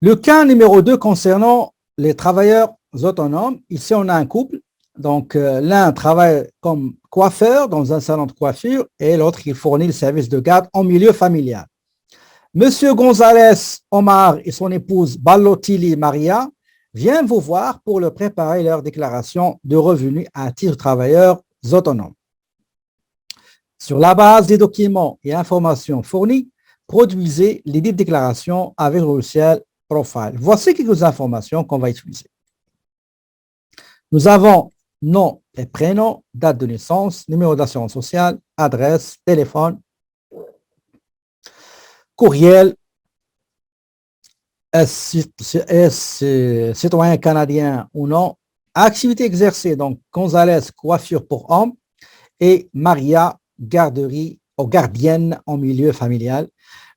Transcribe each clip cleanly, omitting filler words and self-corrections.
Le cas numéro 2 concernant les travailleurs autonomes. Ici, on a un couple. Donc, l'un travaille comme coiffeur dans un salon de coiffure et l'autre, il fournit le service de garde en milieu familial. Monsieur González Omar et son épouse Balotelli Maria viennent vous voir pour leur préparer leur déclaration de revenus à titre de travailleurs autonomes. Sur la base des documents et informations fournis, produisez les déclarations avec le logiciel Profile. Voici quelques informations qu'on va utiliser. Nous avons nom et prénom, date de naissance, numéro d'assurance sociale, adresse, téléphone, courriel, est-ce citoyen canadien ou non, activité exercée, donc González, coiffure pour hommes, et Maria, garderie ou gardienne en milieu familial.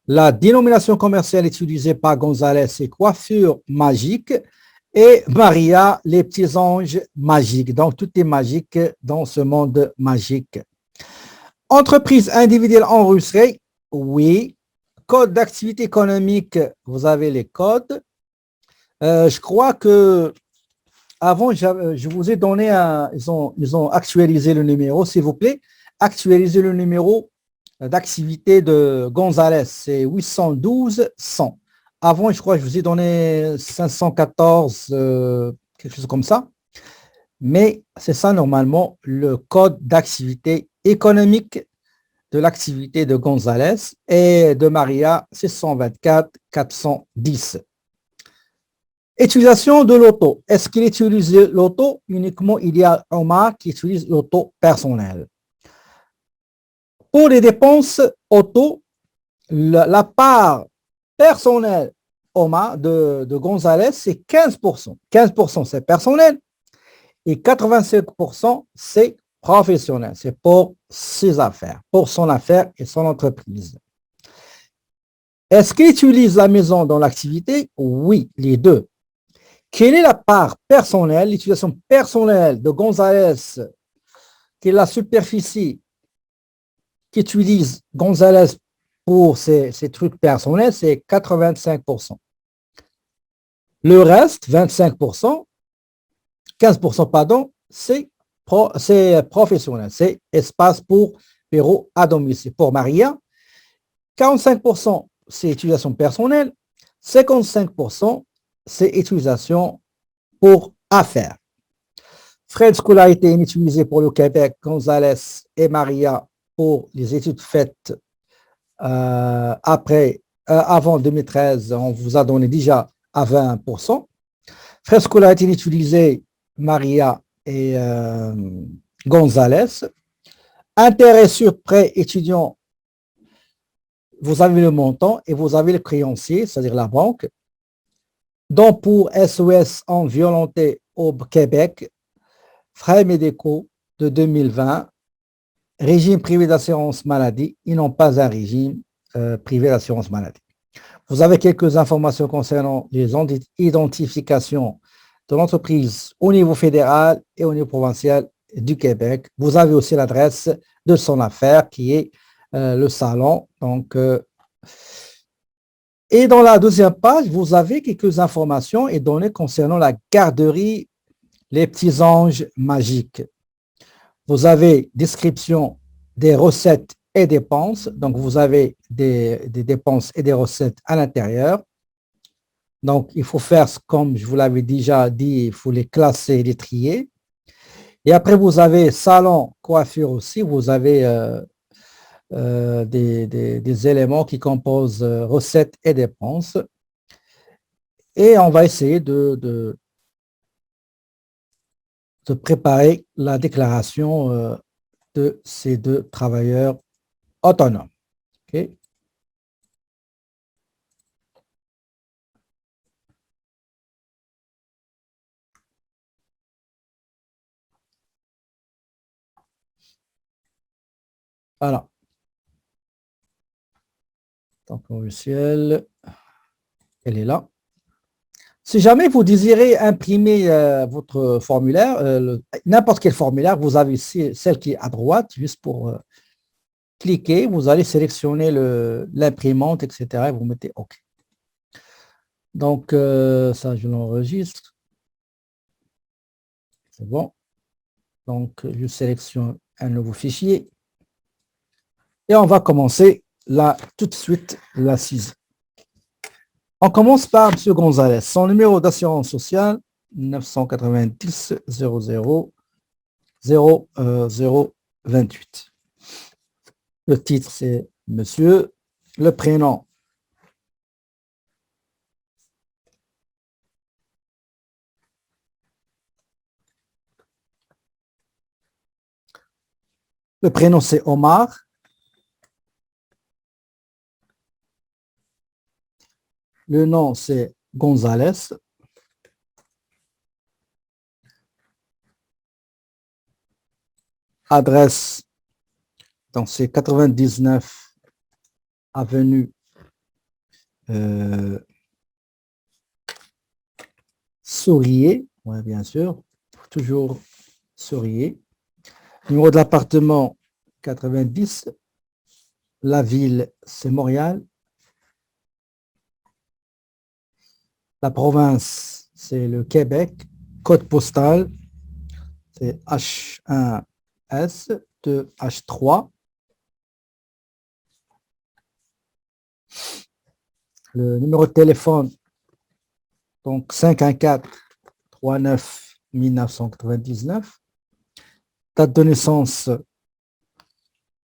La dénomination commerciale utilisée par González, c'est coiffure magique, et Maria, les petits anges magiques. Donc, tout est magique dans ce monde magique. Entreprise individuelle enregistrée, oui. Code d'activité économique, vous avez les codes. Je crois que avant, je vous ai donné ils ont actualisé le numéro, s'il vous plaît. Actualisez le numéro d'activité de González, c'est 812 100. Avant, je crois que je vous ai donné 514, quelque chose comme ça. Mais c'est ça normalement le code d'activité économique de l'activité de González et de Maria, 624 410. Utilisation de l'auto. Est-ce qu'il utilise l'auto? Uniquement, il y a Omar qui utilise l'auto personnel. Pour les dépenses auto, la part personnelle Omar de González, c'est 15%. 15% c'est personnel et 85% c'est professionnel. C'est pour ses affaires, pour son affaire et son entreprise. Est-ce qu'il utilise la maison dans l'activité? Oui, les deux. Quelle est la part personnelle, l'utilisation personnelle de González, qui est la superficie qu'utilise González pour ses trucs personnels, c'est 85%. Le reste, 25%, 15%, pardon, c'est professionnel, c'est espace pour bureau à domicile. Pour Maria, 45%, c'est utilisation personnelle, 55%, c'est utilisation pour affaires. Frais de scolarité inutilisés pour le Québec, González et Maria pour les études faites avant 2013, on vous a donné déjà à 20%. Frais de scolarité inutilisés, Maria et González. Intérêt sur prêt étudiant, vous avez le montant et vous avez le créancier, c'est-à-dire la banque. Donc pour SOS en violenté au Québec, frais médicaux de 2020, régime privé d'assurance maladie, ils n'ont pas un régime privé d'assurance maladie. Vous avez quelques informations concernant les identifications de l'entreprise au niveau fédéral et au niveau provincial du Québec. Vous avez aussi l'adresse de son affaire qui est le salon. Donc, et dans la deuxième page, vous avez quelques informations et données concernant la garderie Les Petits Anges Magiques. Vous avez description des recettes et dépenses. Donc, vous avez des dépenses et des recettes à l'intérieur. Donc, il faut faire comme je vous l'avais déjà dit, il faut les classer, les trier. Et après, vous avez salon, coiffure aussi. Vous avez des éléments qui composent recettes et dépenses. Et on va essayer de préparer la déclaration de ces deux travailleurs autonomes. Okay? Voilà. Donc, logiciel, elle est là. Si jamais vous désirez imprimer votre formulaire, n'importe quel formulaire, vous avez ici celle qui est à droite, juste pour cliquer, vous allez sélectionner l'imprimante, etc. et vous mettez OK. Donc, ça, je l'enregistre. C'est bon. Donc, je sélectionne un nouveau fichier. Et on va commencer là tout de suite la 6. On commence par M. Gonzalez. Son numéro d'assurance sociale, 990 00 0028. Le titre, c'est Monsieur. Le prénom, c'est Omar. Le nom, c'est Gonzalez. Adresse, donc c'est 99 avenue Sourier, ouais, bien sûr, toujours Sourier. Numéro de l'appartement, 90. La ville, c'est Montréal. La province, c'est le Québec. Code postal, c'est H1S de H3. Le numéro de téléphone, donc 514-39-1999. Date de naissance,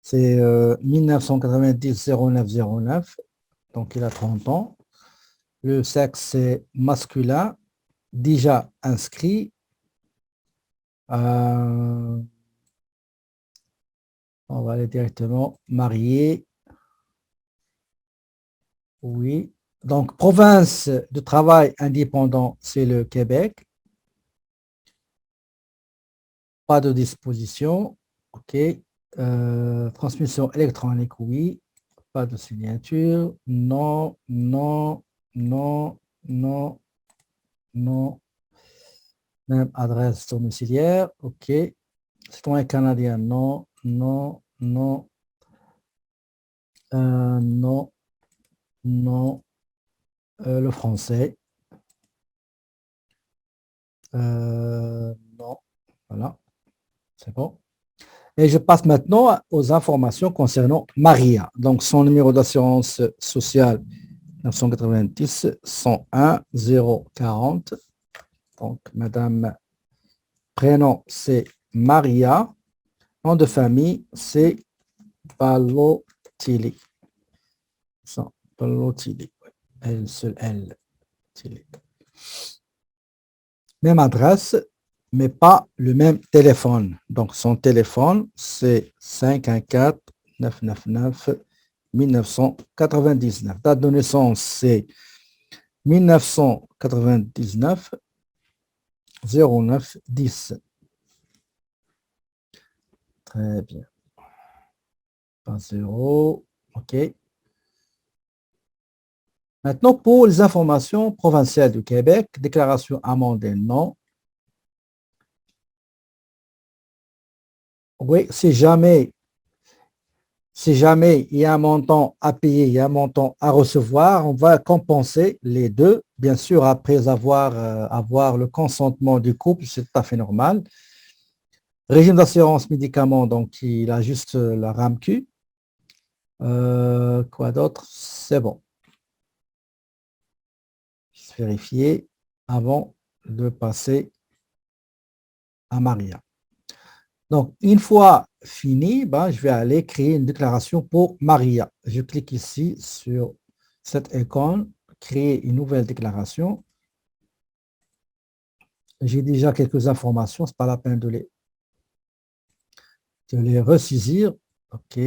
c'est 1990-09-09. Donc, il a 30 ans. Le sexe, c'est masculin, déjà inscrit. On va aller directement marié. Oui. Donc, province de travail indépendant, c'est le Québec. Pas de disposition. OK. Transmission électronique, oui. Pas de signature. Non, non, non, non, non. Même adresse domiciliaire. OK. Citoyen canadien, non, non, non, non, non. Le français, non. Voilà, c'est bon. Et je passe maintenant aux informations concernant Maria. Donc, son numéro d'assurance sociale, 990 101 040. Donc, madame, prénom, c'est Maria. Nom de famille, c'est Balotelli. Balotelli. Elle, seule elle. Même adresse, mais pas le même téléphone. Donc, son téléphone, c'est 514-999-1999. Date de naissance, c'est 1999 09 10. Très bien. Pas 0. OK. Maintenant, pour les informations provinciales du Québec, déclaration amendée, non. Oui, si jamais il y a un montant à payer, il y a un montant à recevoir, on va compenser les deux, bien sûr, après avoir le consentement du couple, c'est tout à fait normal. Régime d'assurance médicaments, donc il a juste la RAMQ. Quoi d'autre? C'est bon. Je vais vérifier avant de passer à Maria. Donc, une fois fini, je vais aller créer une déclaration pour Maria. Je clique ici sur cette icône, créer une nouvelle déclaration. J'ai déjà quelques informations, ce n'est pas la peine de les ressaisir. OK.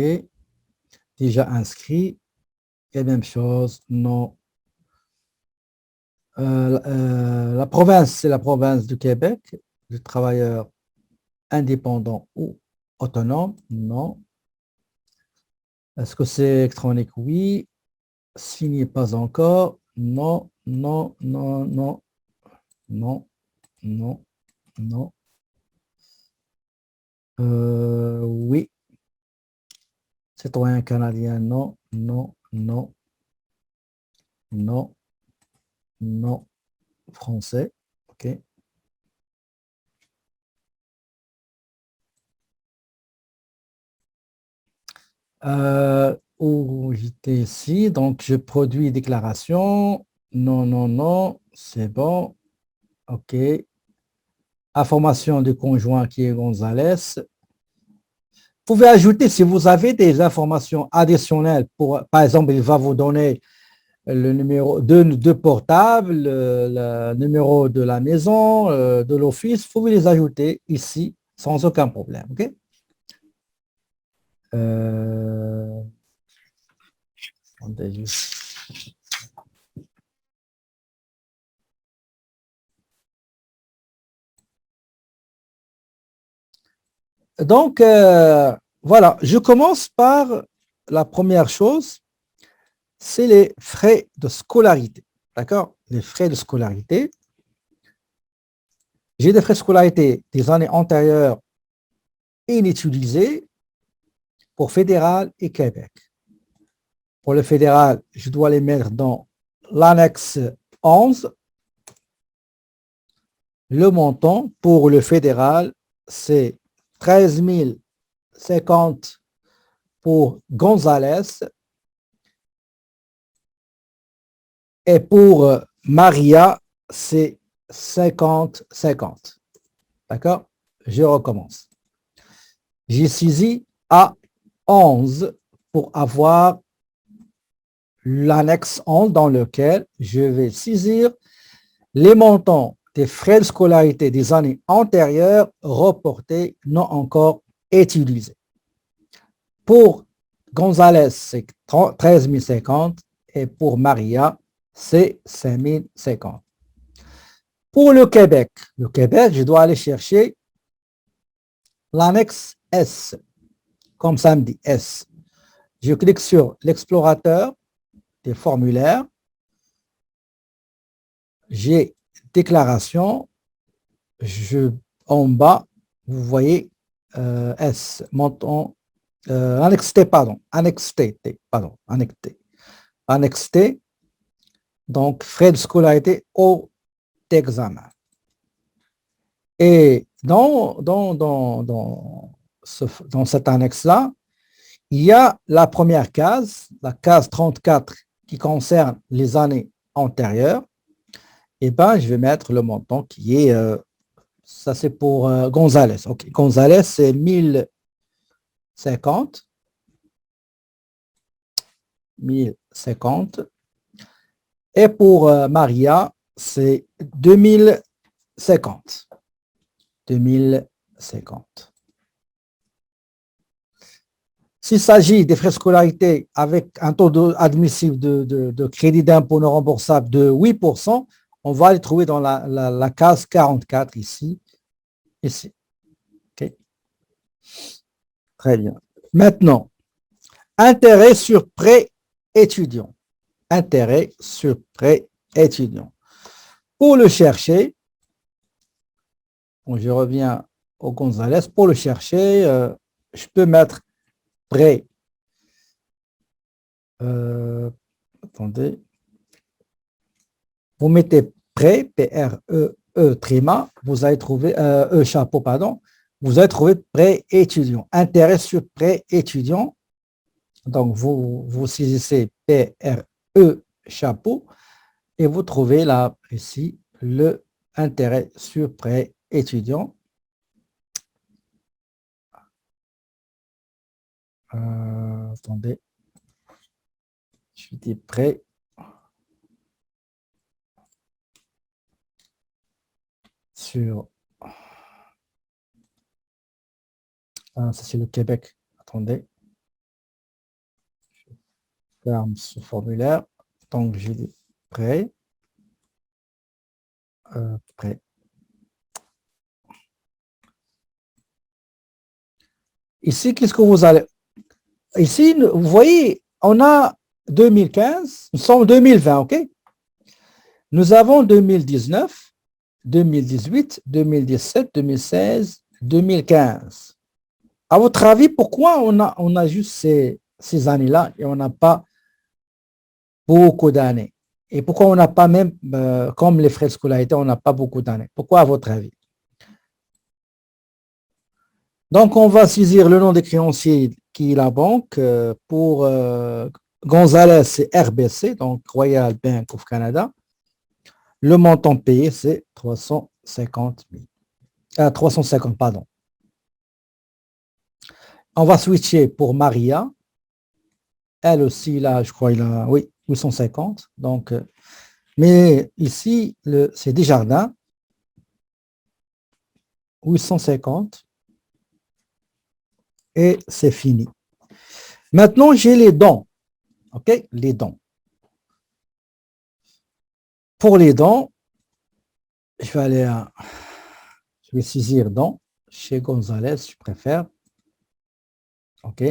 Déjà inscrit. Et même chose, non. La province, c'est la province du Québec. Le travailleur indépendant ou autonome, non. Est-ce que c'est électronique? Oui. Signé, pas encore. Non, non, non, non, non, non, non. Oui. Citoyen canadien, non, non, non, non. non français. OK. Où j'étais ici, donc je produis déclaration. Non, non, non, c'est bon. OK. Information du conjoint qui est Gonzalez. Vous pouvez ajouter si vous avez des informations additionnelles. Par exemple, il va vous donner le numéro de portable, le numéro de la maison, de l'office. Vous pouvez les ajouter ici sans aucun problème. OK? Euh, attendez juste. Donc, voilà, je commence par la première chose, c'est les frais de scolarité. D'accord? Les frais de scolarité. J'ai des frais de scolarité des années antérieures inutilisés pour fédéral et Québec. Pour le fédéral, je dois les mettre dans l'annexe 11. Le montant pour le fédéral, c'est 13 050 pour Gonzalez et pour Maria, c'est 50-50. D'accord? Je recommence. J'ai saisi à 11 pour avoir l'annexe 11 dans lequel je vais saisir les montants des frais de scolarité des années antérieures reportés, non encore utilisés. Pour Gonzalez, c'est 13 050 et pour Maria, c'est 5 050. Pour le Québec, je dois aller chercher l'annexe S, comme ça me dit S. Je clique sur l'explorateur des formulaires. J'ai déclaration. En bas, vous voyez S, montant, annexe T, pardon, annexe T, annexe T, donc frais de scolarité au examen. Et dans cette annexe-là, il y a la première case, la case 34, qui concerne les années antérieures. Et ben, je vais mettre le montant qui est, ça c'est pour Gonzalez. OK, Gonzalez, c'est 1050. 1050. Et pour Maria, c'est 2050. 2050. S'il s'agit des frais de scolarité avec un taux admissible de crédit d'impôt non remboursable de 8%, on va les trouver dans la case 44 ici. Ici. Okay. Très bien. Maintenant, intérêt sur prêt étudiant. Intérêt sur prêt étudiant. Pour le chercher, bon, je reviens au Gonzalez. Pour le chercher, je peux mettre prêt. Attendez. Vous mettez prêt, P-R-E-E, tréma, vous allez trouver, chapeau, pardon, vous allez trouver prêt étudiant. Intérêt sur prêt étudiant. Donc, vous saisissez P-R-E, chapeau, et vous trouvez là, ici, le intérêt sur prêt étudiant. Attendez, je dis prêt. Sur, ça c'est le Québec. Attendez. Je ferme ce formulaire. Donc, j'ai dit prêt. Prêt. Ici, qu'est-ce que vous allez... Ici, vous voyez, on a 2015, nous sommes en 2020, OK? Nous avons 2019, 2018, 2017, 2016, 2015. À votre avis, pourquoi on a juste ces années-là et on n'a pas beaucoup d'années? Et pourquoi on n'a pas même, comme les frais de scolarité, on n'a pas beaucoup d'années? Pourquoi, à votre avis? Donc, on va saisir le nom des créanciers qui est la banque. Pour Gonzalez, c'est RBC, donc Royal Bank of Canada. Le montant payé, c'est 350 000. 350, pardon. On va switcher pour Maria. Elle aussi, là, je crois, oui, 850. Donc, mais ici, c'est Desjardins, 850. Et c'est fini. Maintenant, j'ai les dons. OK? Les dons. Pour les dons, je vais aller je vais saisir dons chez Gonzalez, je préfère. OK?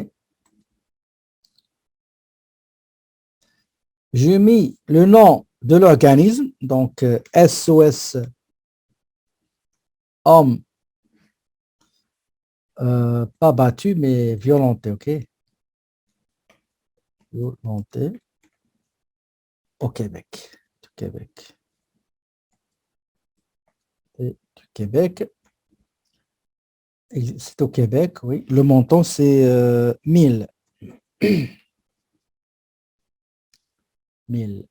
J'ai mis le nom de l'organisme, donc SOS homme pas battu, mais violenté, OK? Violenté au Québec. Du Québec. Et du Québec. C'est au Québec, oui. Le montant, c'est 1000. 1000.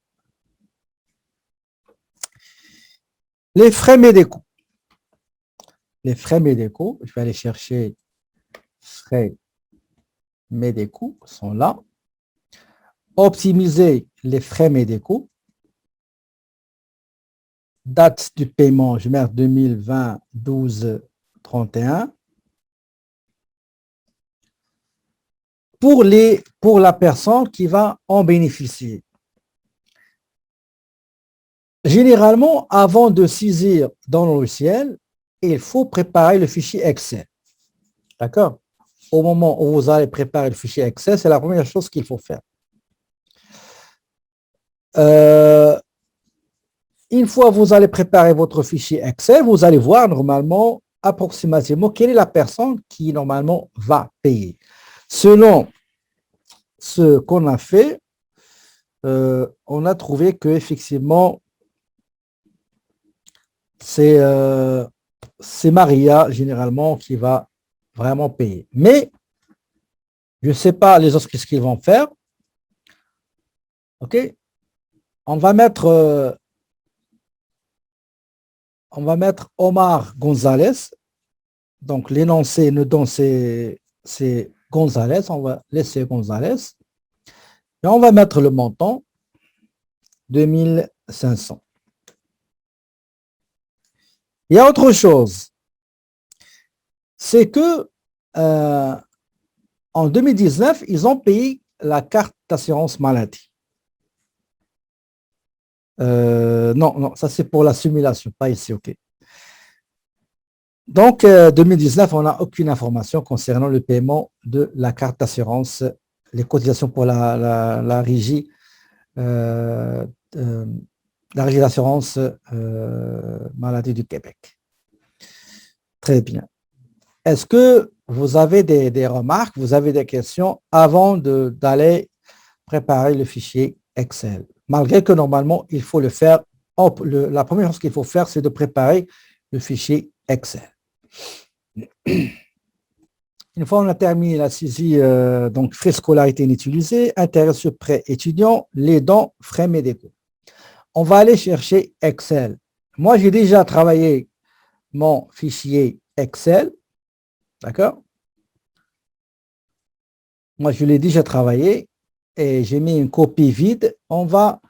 Les frais médicaux. Les frais médicaux, je vais aller chercher frais médicaux, sont là. Optimiser les frais médicaux. Date du paiement, je mets 2020, 12, 31. Pour la personne qui va en bénéficier. Généralement, avant de saisir dans le logiciel, il faut préparer le fichier Excel. D'accord? Au moment où vous allez préparer le fichier Excel, c'est la première chose qu'il faut faire. Une fois que vous allez préparer votre fichier Excel, vous allez voir normalement, approximativement, quelle est la personne qui normalement va payer. Selon ce qu'on a fait, on a trouvé que effectivement c'est Maria généralement qui va vraiment payer. Mais je ne sais pas les autres qu'est-ce qu'ils vont faire. OK? On va mettre Omar Gonzalez. Donc l'énoncé, le don, c'est Gonzalez. On va laisser Gonzalez. Et on va mettre le montant 2500. Il y a autre chose. C'est que en 2019, ils ont payé la carte d'assurance maladie. Non, ça c'est pour la simulation, pas ici, OK. Donc, 2019, on n'a aucune information concernant le paiement de la carte d'assurance, les cotisations pour la régie, la régie d'assurance maladie du Québec. Très bien. Est-ce que vous avez des remarques, vous avez des questions avant d'aller préparer le fichier Excel? Malgré que normalement, il faut le faire. La première chose qu'il faut faire, c'est de préparer le fichier Excel. Une fois on a terminé la saisie, donc frais scolarité inutilisés, intérêt sur prêt étudiant, les dons, frais médicaux. On va aller chercher Excel. Moi, j'ai déjà travaillé mon fichier Excel. D'accord? Moi, je l'ai déjà travaillé et j'ai mis une copie vide. On va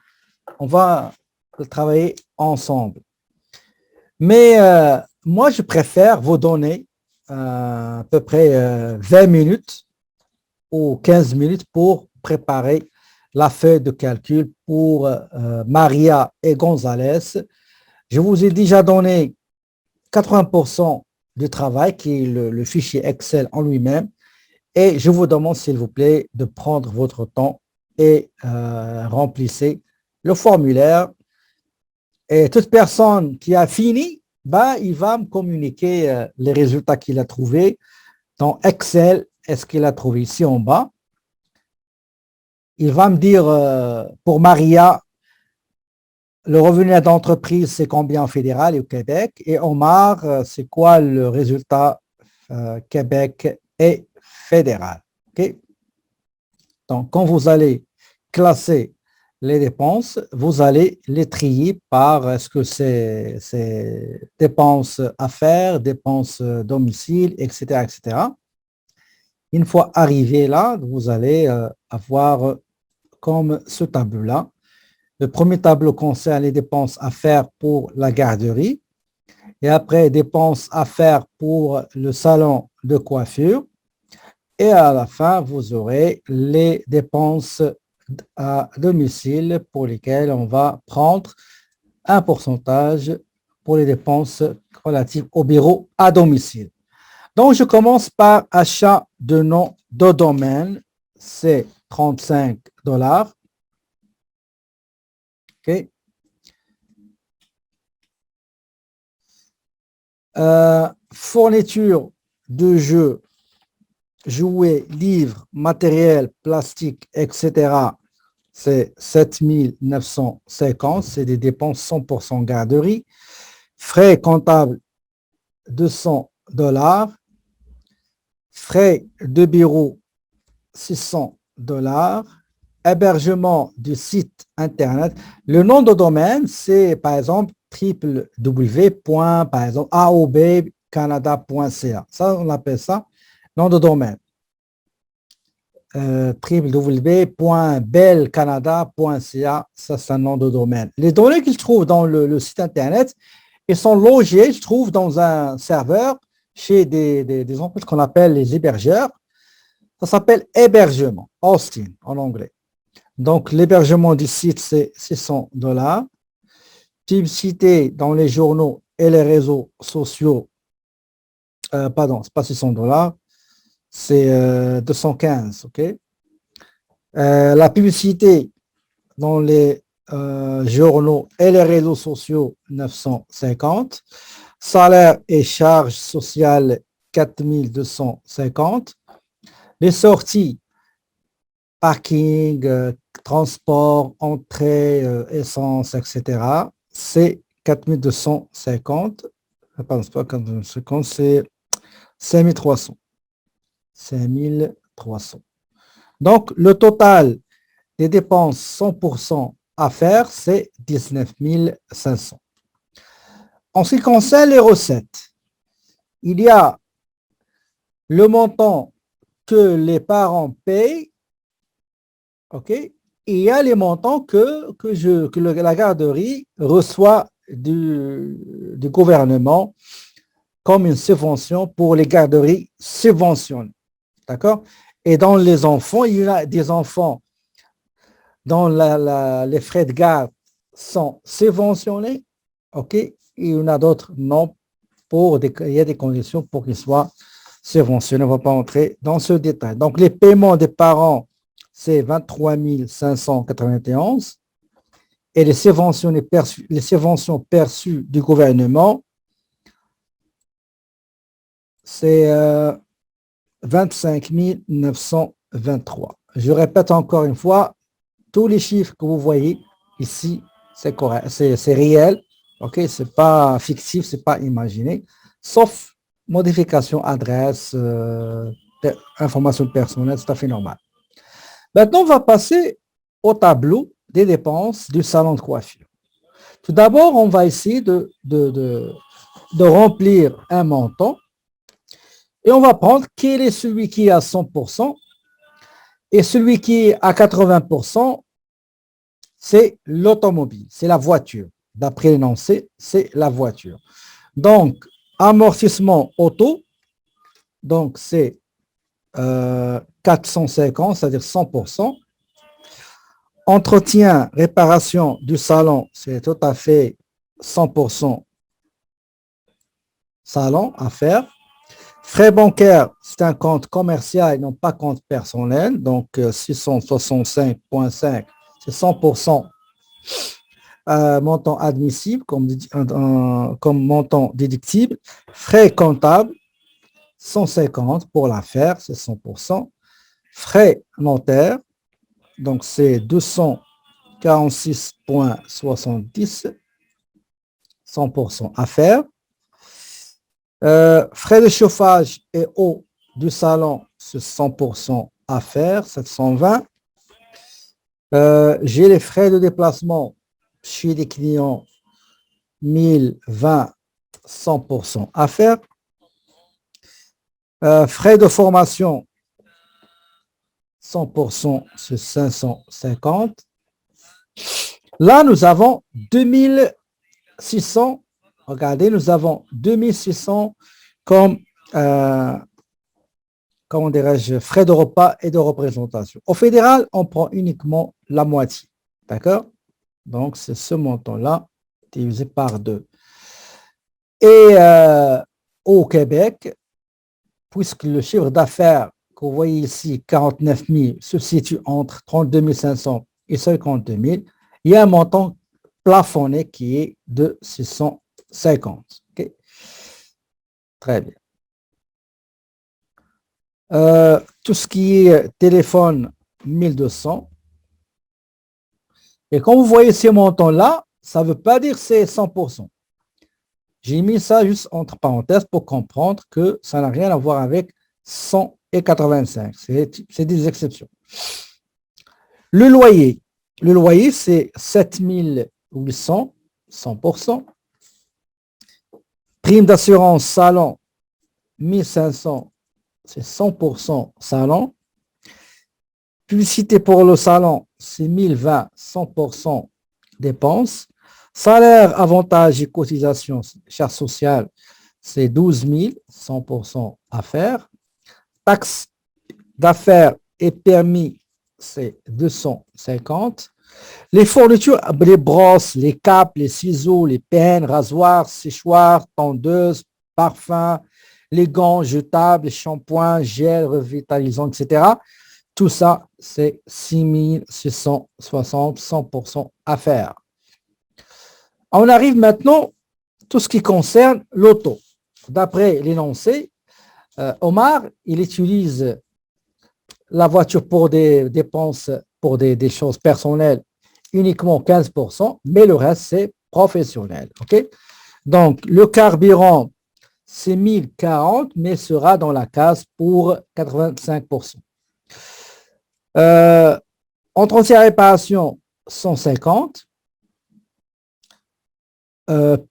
travailler ensemble. Mais moi, je préfère vous donner à peu près 20 minutes ou 15 minutes pour préparer la feuille de calcul pour Maria et Gonzalez. Je vous ai déjà donné 80% du travail qui est le fichier Excel en lui-même. Et je vous demande, s'il vous plaît, de prendre votre temps et remplissez le formulaire. Et toute personne qui a fini, il va me communiquer les résultats qu'il a trouvés dans Excel. Est-ce qu'il a trouvé ici en bas? Il va me dire pour Maria, le revenu net d'entreprise, c'est combien au fédéral et au Québec? Et Omar, c'est quoi le résultat Québec et fédéral? OK? Donc, quand vous allez classer les dépenses, vous allez les trier par est-ce que c'est dépenses affaires, dépenses domicile, etc., etc. Une fois arrivé là, vous allez avoir comme ce tableau-là. Le premier tableau concerne les dépenses à faire pour la garderie et après dépenses à faire pour le salon de coiffure. Et à la fin, vous aurez les dépenses à domicile pour lesquelles on va prendre un pourcentage pour les dépenses relatives au bureau à domicile. Donc, je commence par achat de nom de domaine, c'est 35 $. OK. Fourniture de jeux, jouets, livres, matériel, plastique, etc. C'est 7 950, c'est des dépenses 100% garderie. Frais comptables, 200 $. Frais de bureau, 600 $. Hébergement du site Internet. Le nom de domaine, c'est par exemple www.aobcanada.ca. Ça, on appelle ça nom de domaine. www.belcanada.ca, ça c'est un nom de domaine. Les données qu'ils trouvent dans le site Internet, ils sont logés, je trouve, dans un serveur chez des entreprises qu'on appelle les hébergeurs. Ça s'appelle hébergement, hosting en anglais. Donc, l'hébergement du site, c'est 600 $. Publicité dans les journaux et les réseaux sociaux, pardon, c'est pas 600 $, c'est 215, OK? La publicité dans les journaux et les réseaux sociaux, 950. Salaire et charges sociales, 4250. Les sorties, parking, transport, entrée, essence, etc. C'est 4250. Pardon, c'est pas 4250, c'est 5300. 5300. Donc, le total des dépenses 100% à faire, c'est 19 500. En ce qui concerne les recettes, il y a le montant que les parents payent, OK, et il y a les montants que la garderie reçoit du gouvernement comme une subvention pour les garderies subventionnées. D'accord? Et dans les enfants, il y a des enfants dont les frais de garde sont subventionnés, OK? Et il y en a d'autres non, il y a des conditions pour qu'ils soient subventionnés. On ne va pas entrer dans ce détail. Donc, les paiements des parents, c'est 23 591 et les subventions perçues du gouvernement, c'est 25 923. Je répète encore une fois, tous les chiffres que vous voyez ici, c'est correct, c'est réel, ok, c'est pas fictif, c'est pas imaginé, sauf modification adresse, information personnelle, c'est tout à fait normal. Maintenant, on va passer au tableau des dépenses du salon de coiffure. Tout d'abord, on va essayer de remplir un montant et on va prendre quel est celui qui est à 100% et celui qui est à 80%, c'est l'automobile, c'est la voiture. D'après l'énoncé, c'est la voiture. Donc, amortissement auto, donc c'est 450, c'est-à-dire 100%. Entretien, réparation du salon, c'est tout à fait 100% salon à faire. Frais bancaires, c'est un compte commercial et non pas compte personnel. Donc, 665,5, c'est 100% montant admissible comme montant déductible. Frais comptables, 150 pour l'affaire, c'est 100%. Frais notaires, donc c'est 215 46,70, 100% affaires. Frais de chauffage et eau du salon, c'est 100% affaires, 720. J'ai les frais de déplacement chez les clients, 1020, 100% affaires. Frais de formation, 100%, c'est 550. Là, nous avons 2600. Regardez, nous avons 2600 comme, comment dirais-je, frais de repas et de représentation. Au fédéral, on prend uniquement la moitié. D'accord? Donc, c'est ce montant-là divisé par 2. Et au Québec, puisque le chiffre d'affaires que vous voyez ici, 49 000, se situe entre 32 500 et 52 000, il y a un montant plafonné qui est de 650. Okay? Très bien. Tout ce qui est téléphone, 1200. Et quand vous voyez ces montants-là, ça ne veut pas dire que c'est 100%. J'ai mis ça juste entre parenthèses pour comprendre que ça n'a rien à voir avec 100 et 85. C'est des exceptions. Le loyer, c'est 7800, 100%. Prime d'assurance salon, 1500, c'est 100% salon. Publicité pour le salon, c'est 1020, 100% dépenses. Salaire, avantages et cotisations, charges sociales, c'est 12 000, 100% affaires. Taxes d'affaires et permis, c'est 250. Les fournitures, les brosses, les capes, les ciseaux, les peines, rasoirs, séchoirs, tondeuses, parfums, les gants jetables, les shampoings, gel, revitalisants, etc. Tout ça, c'est 6 660, 100% affaires. On arrive maintenant à tout ce qui concerne l'auto. D'après l'énoncé, Omar, il utilise la voiture pour des dépenses, pour des choses personnelles, uniquement 15%, mais le reste, c'est professionnel. Okay? Donc, le carburant, c'est 1040, mais sera dans la case pour 85%. Entretien et réparation, 150.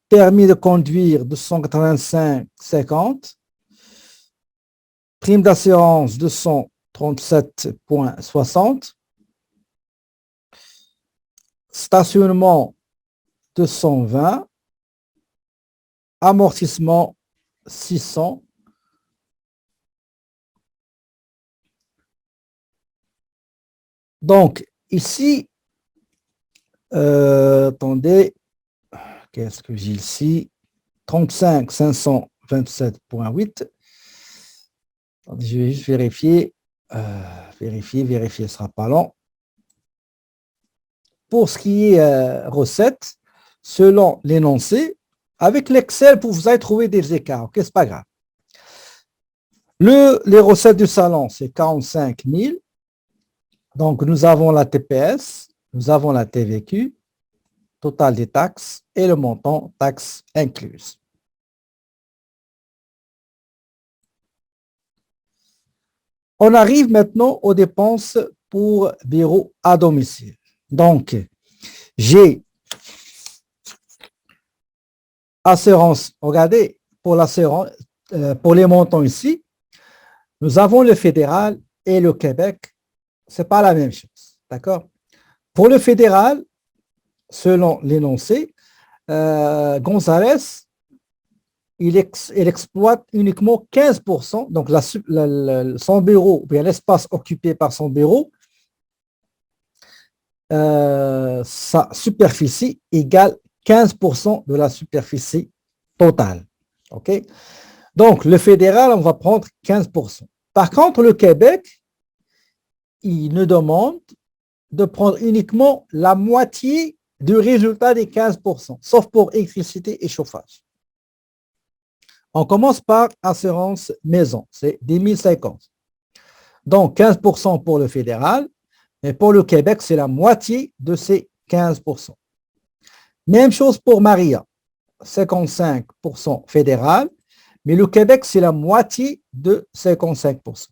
Permis de conduire, 285, 50. Prime d'assurance, 237,60. Stationnement, 220. Amortissement, 600. Donc, ici, attendez, qu'est-ce que j'ai ici? 35 527,8. Je vais juste vérifier. Vérifier, ce sera pas long. Pour ce qui est recettes, selon l'énoncé, avec l'Excel, vous allez trouver des écarts. Ok, c'est pas grave. Les recettes du salon, c'est 45 000. Donc, nous avons la TPS, nous avons la TVQ, total des taxes et le montant taxes incluses. On arrive maintenant aux dépenses pour bureau à domicile. Donc, j'ai assurance. Regardez, pour l'assurance, pour les montants ici, nous avons le fédéral et le Québec. Ce n'est pas la même chose. D'accord? Pour le fédéral, selon l'énoncé, Gonzalez, il exploite uniquement 15%, donc son bureau, ou bien l'espace occupé par son bureau, sa superficie égale 15% de la superficie totale. OK? Donc, le fédéral, on va prendre 15%. Par contre, le Québec, il nous demande de prendre uniquement la moitié du résultat des 15%, sauf pour électricité et chauffage. On commence par assurance maison, c'est 10 050. Donc, 15% pour le fédéral, mais pour le Québec, c'est la moitié de ces 15%. Même chose pour Maria, 55% fédéral, mais le Québec, c'est la moitié de 55%.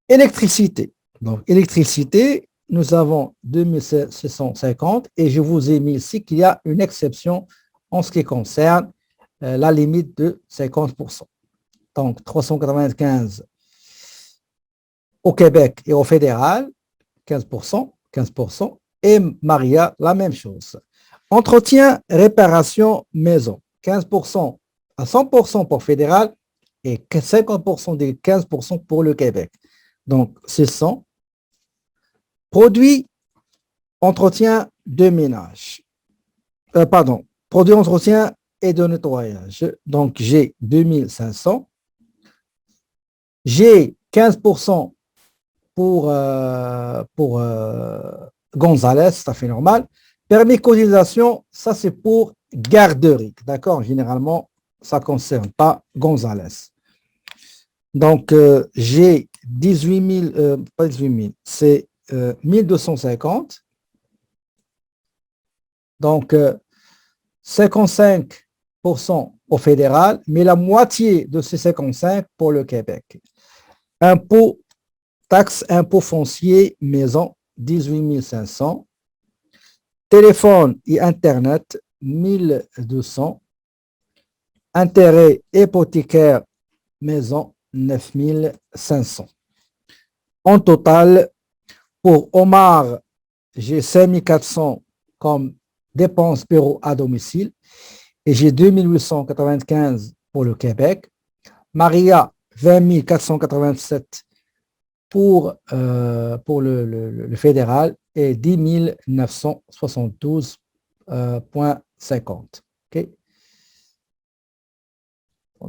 Électricité. Donc, électricité, nous avons 2650 et je vous ai mis ici qu'il y a une exception en ce qui concerne la limite de 50%. Donc, 395 au Québec et au fédéral, 15%, 15%, et Maria, la même chose. Entretien, réparation, maison, 15% à 100% pour fédéral et 50% des 15% pour le Québec. Donc, c'est 100. Produits, entretien de ménage. Pardon, produits, entretien et de nettoyage. Donc, j'ai 2500. J'ai 15% pour Gonzalez, ça fait normal. Permis cotisation, ça c'est pour garderie, d'accord? Généralement, ça ne concerne pas Gonzalez. Donc, j'ai 18 000, pas 18 000, c'est 1250. Donc, 55% au fédéral, mais la moitié de ces 55 pour le Québec. Impôt, taxe, impôt foncier, maison, 18 500. Téléphone et Internet, 1200. Intérêt hypothécaire, maison, 9 500. En total, pour Omar, j'ai 5 400 comme dépenses bureau à domicile et j'ai 2 895 pour le Québec. Maria, 20 487 pour le fédéral et 10 972,50. OK.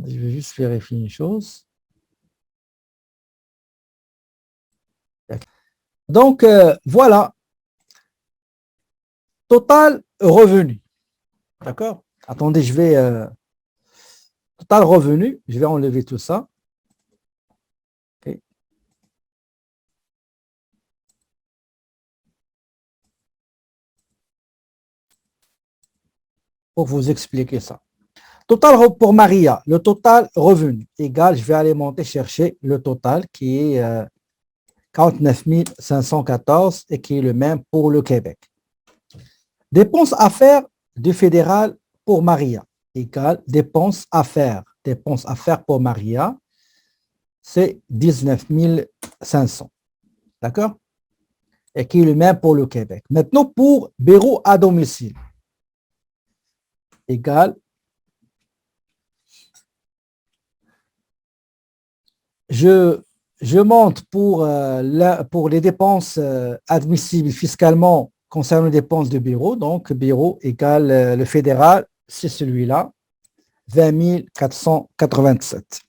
Je vais juste vérifier une chose. Donc, voilà. Total revenu. D'accord? Attendez, je vais... total revenu, je vais enlever tout ça. Okay. Pour vous expliquer ça. Total pour Maria, le total revenu égal, je vais aller monter chercher le total qui est 49 514 et qui est le même pour le Québec. Dépenses à faire du fédéral pour Maria égale dépenses à faire. Dépenses à faire pour Maria, c'est 19 500. D'accord? Et qui est le même pour le Québec. Maintenant, pour bureau à domicile, égale, je monte pour les dépenses admissibles fiscalement concernant les dépenses de bureau. Donc, bureau égale le fédéral, c'est celui-là, 20 487.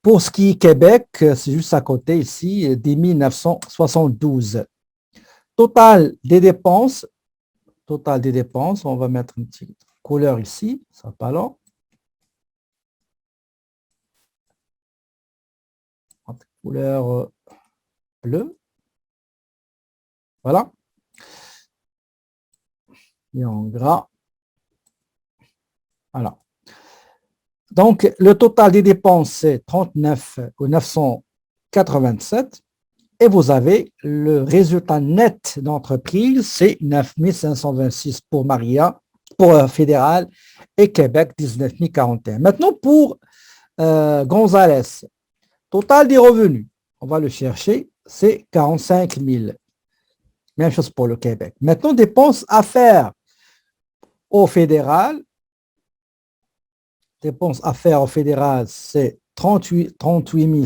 Pour ce qui est Québec, c'est juste à côté ici, 10 972. Total des dépenses, on va mettre une petite couleur ici, ça va pas long. Couleur bleue. Voilà. Et en gras. Voilà. Donc, le total des dépenses, c'est 39 987. Et vous avez le résultat net d'entreprise, c'est 9 526 pour Maria, pour fédéral, et Québec, 19 041. Maintenant, pour Gonzalez, total des revenus, on va le chercher, c'est 45 000. Même chose pour le Québec. Maintenant, dépenses à faire au fédéral. Dépenses à faire au fédéral, c'est 38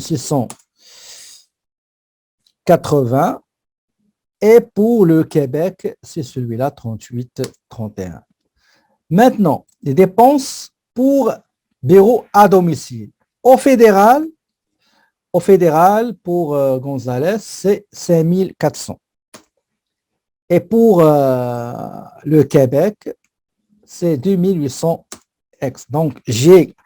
680. Et pour le Québec, c'est celui-là, 38 31. Maintenant, les dépenses pour bureau à domicile. Au fédéral, pour Gonzalez, c'est 5 400. Et pour le Québec, c'est 2 800 ex. Donc, j'ai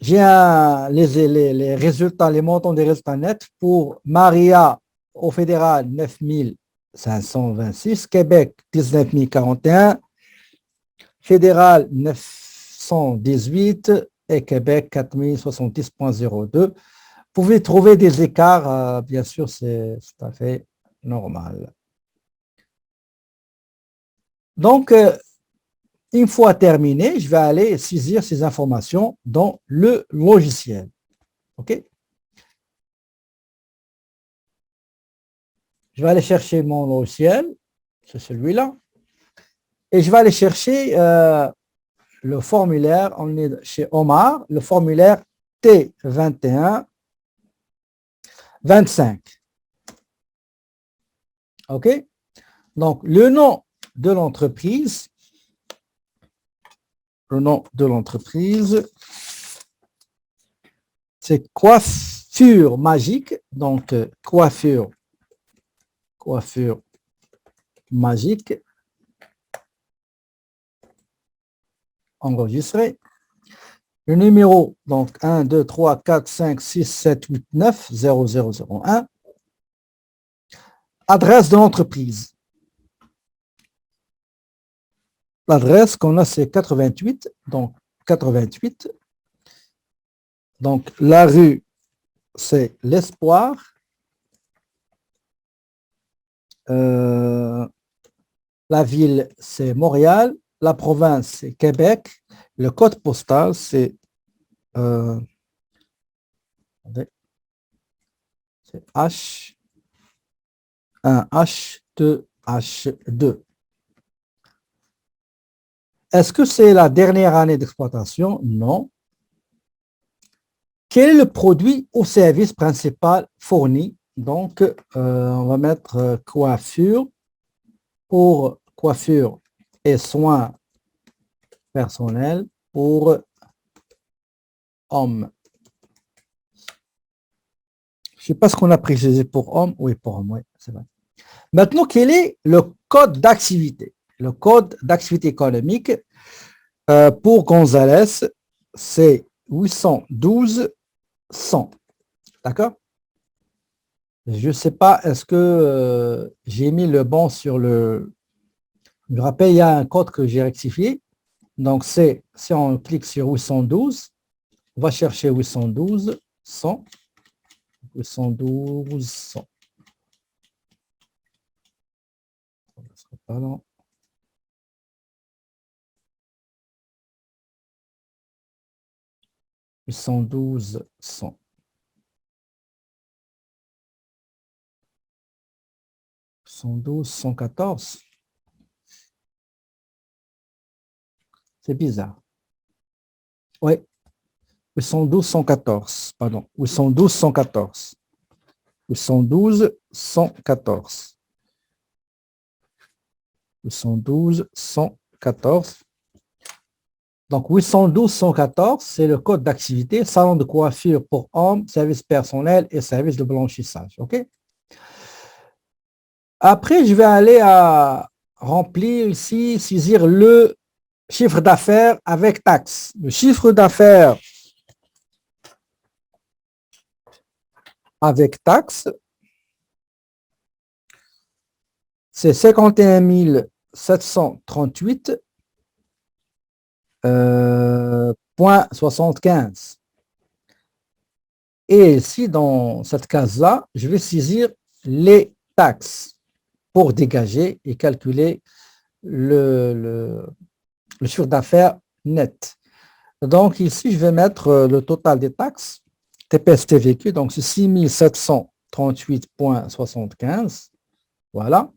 les résultats, les montants des résultats nets pour Maria au fédéral, 9 526, Québec 19 041, fédéral 918 et Québec 4070.02. Vous pouvez trouver des écarts, bien sûr, c'est tout à fait normal. Donc, une fois terminé, je vais aller saisir ces informations dans le logiciel. OK? Je vais aller chercher mon logiciel, c'est celui-là, et je vais aller chercher le formulaire. On est chez Omar, le formulaire T21 25. OK? Donc, le nom de l'entreprise, c'est Coiffure Magique. Donc, coiffure magique. Enregistré. Le numéro, donc 1, 2, 3, 4, 5, 6, 7, 8, 9, 0, 0, 0, 1. Adresse de l'entreprise. L'adresse qu'on a, c'est 88. Donc, 88. Donc, la rue, c'est l'Espoir. La ville, c'est Montréal. La province, c'est Québec. Le code postal, c'est H1, H2, H2. Est-ce que c'est la dernière année d'exploitation? Non. Quel est le produit ou service principal fourni? Donc, on va mettre coiffure pour coiffure et soins personnels pour hommes. Je ne sais pas ce qu'on a précisé pour hommes. Oui, pour hommes, oui, c'est vrai. Maintenant, quel est le code d'activité? Le code d'activité économique pour Gonzalez, c'est 812 100. D'accord? Je ne sais pas, est-ce que j'ai mis le bon sur le... Je rappelle, il y a un code que j'ai rectifié. Donc, c'est, si on clique sur 812, on va chercher 812 100. 812 100. Pardon. 812 100. 112 114. C'est bizarre. Oui. 812 114. Pardon. 812 114. 812 114. 812 114. Donc, 812 114, c'est le code d'activité, salon de coiffure pour hommes, service personnel et service de blanchissage. OK? Après, je vais aller à remplir ici, saisir le chiffre d'affaires avec taxe. Le chiffre d'affaires avec taxe, c'est 51 738,75. Et ici, dans cette case-là, je vais saisir les taxes pour dégager et calculer le chiffre d'affaires net. Donc ici, je vais mettre le total des taxes, TPS TVQ, donc c'est 6 738,75. Voilà.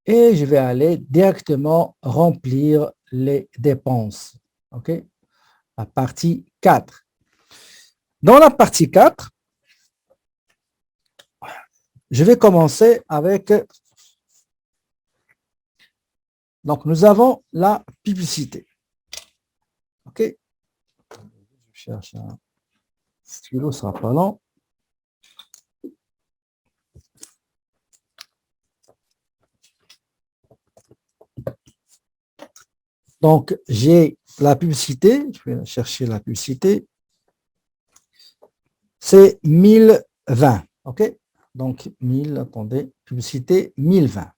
Et je vais aller directement remplir les dépenses. OK? La partie 4. Dans la partie 4, je vais commencer avec... Donc, nous avons la publicité. OK? Je cherche un stylo, ça sera pas long. Donc, j'ai la publicité. Je vais chercher la publicité. C'est 1020. OK? Donc, 1000, attendez, publicité 1020.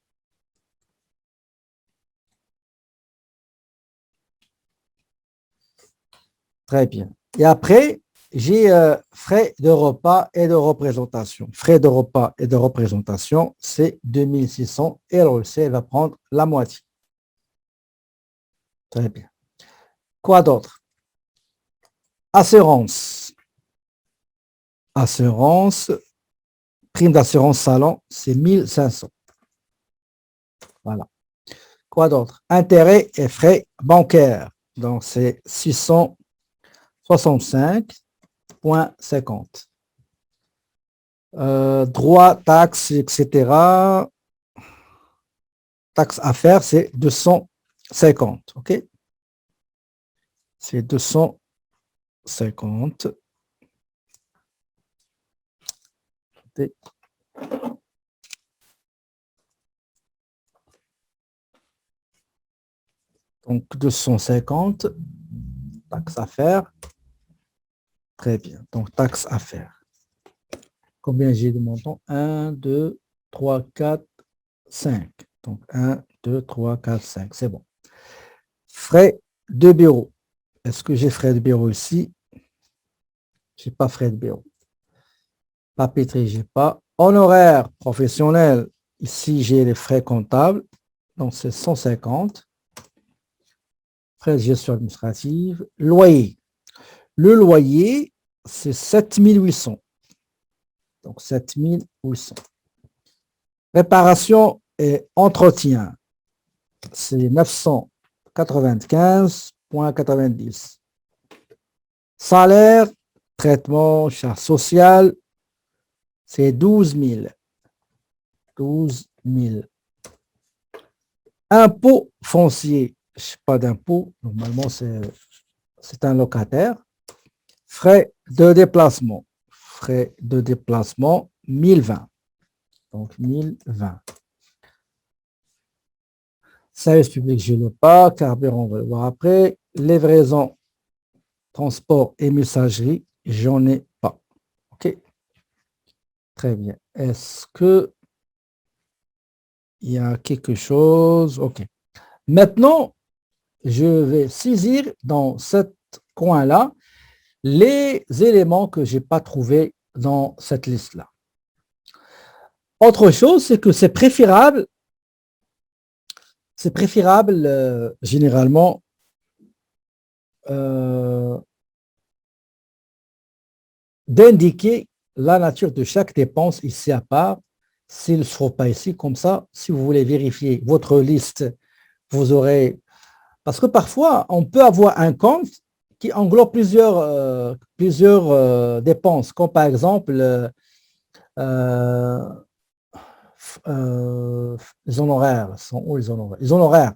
Très bien. Et après, j'ai frais de repas et de représentation. Frais de repas et de représentation, c'est 2600. Et elle aussi, elle va prendre la moitié. Très bien. Quoi d'autre? Assurance. Assurance. Prime d'assurance salon, c'est 1500. Voilà. Quoi d'autre? Intérêts et frais bancaires. Donc, c'est 665,50. Droits, taxes, etc. Taxes à faire, c'est 250. OK? C'est 250. Donc, 250. Taxes à faire. Très bien. Donc, taxes à faire. Combien j'ai de montants? 1, 2, 3, 4, 5. Donc, 1, 2, 3, 4, 5. C'est bon. Frais de bureau. Est-ce que j'ai frais de bureau ici? Je n'ai pas frais de bureau. Papeterie, je n'ai pas. Honoraires professionnels. Ici, j'ai les frais comptables. Donc, c'est 150. Frais de gestion administrative. Loyer. Le loyer, c'est 7800. Donc, 7800. Réparation et entretien, c'est 995,90. Salaire, traitement, charge sociale, c'est 12 000. 12 000. Impôt foncier, je n'ai pas d'impôt, normalement c'est un locataire. Frais de déplacement, 1020. Donc 1020. Service public, je ne l'ai pas. Carburant, on va le voir après. Livraison, transport et messagerie, j'en ai pas. OK. Très bien. Est-ce que il y a quelque chose? OK. Maintenant, je vais saisir dans ce coin-là les éléments que je n'ai pas trouvés dans cette liste-là. Autre chose, c'est que c'est préférable généralement d'indiquer la nature de chaque dépense ici à part, s'il ne sera pas ici, comme ça, si vous voulez vérifier votre liste, vous aurez... Parce que parfois, on peut avoir un compte qui englobe plusieurs dépenses, comme par exemple euh, les honoraires. Sont où les honoraires? Les honoraires.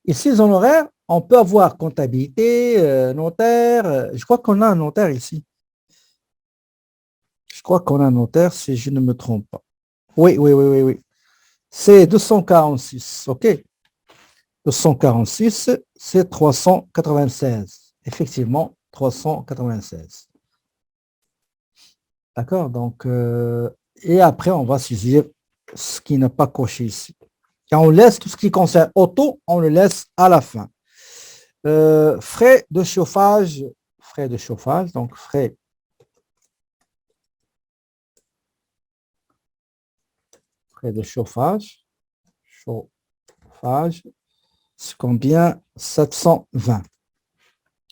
Ici, les honoraires, on peut avoir comptabilité, notaire. Je crois qu'on a un notaire ici. Je crois qu'on a un notaire, si je ne me trompe pas. Oui, oui, oui, oui, oui. C'est 246, OK. 246, c'est 396. Effectivement, 396. D'accord, donc, et après, on va saisir ce qui n'est pas coché ici. Et on laisse tout ce qui concerne auto, on le laisse à la fin. Frais de chauffage, donc frais de chauffage, c'est combien? 720.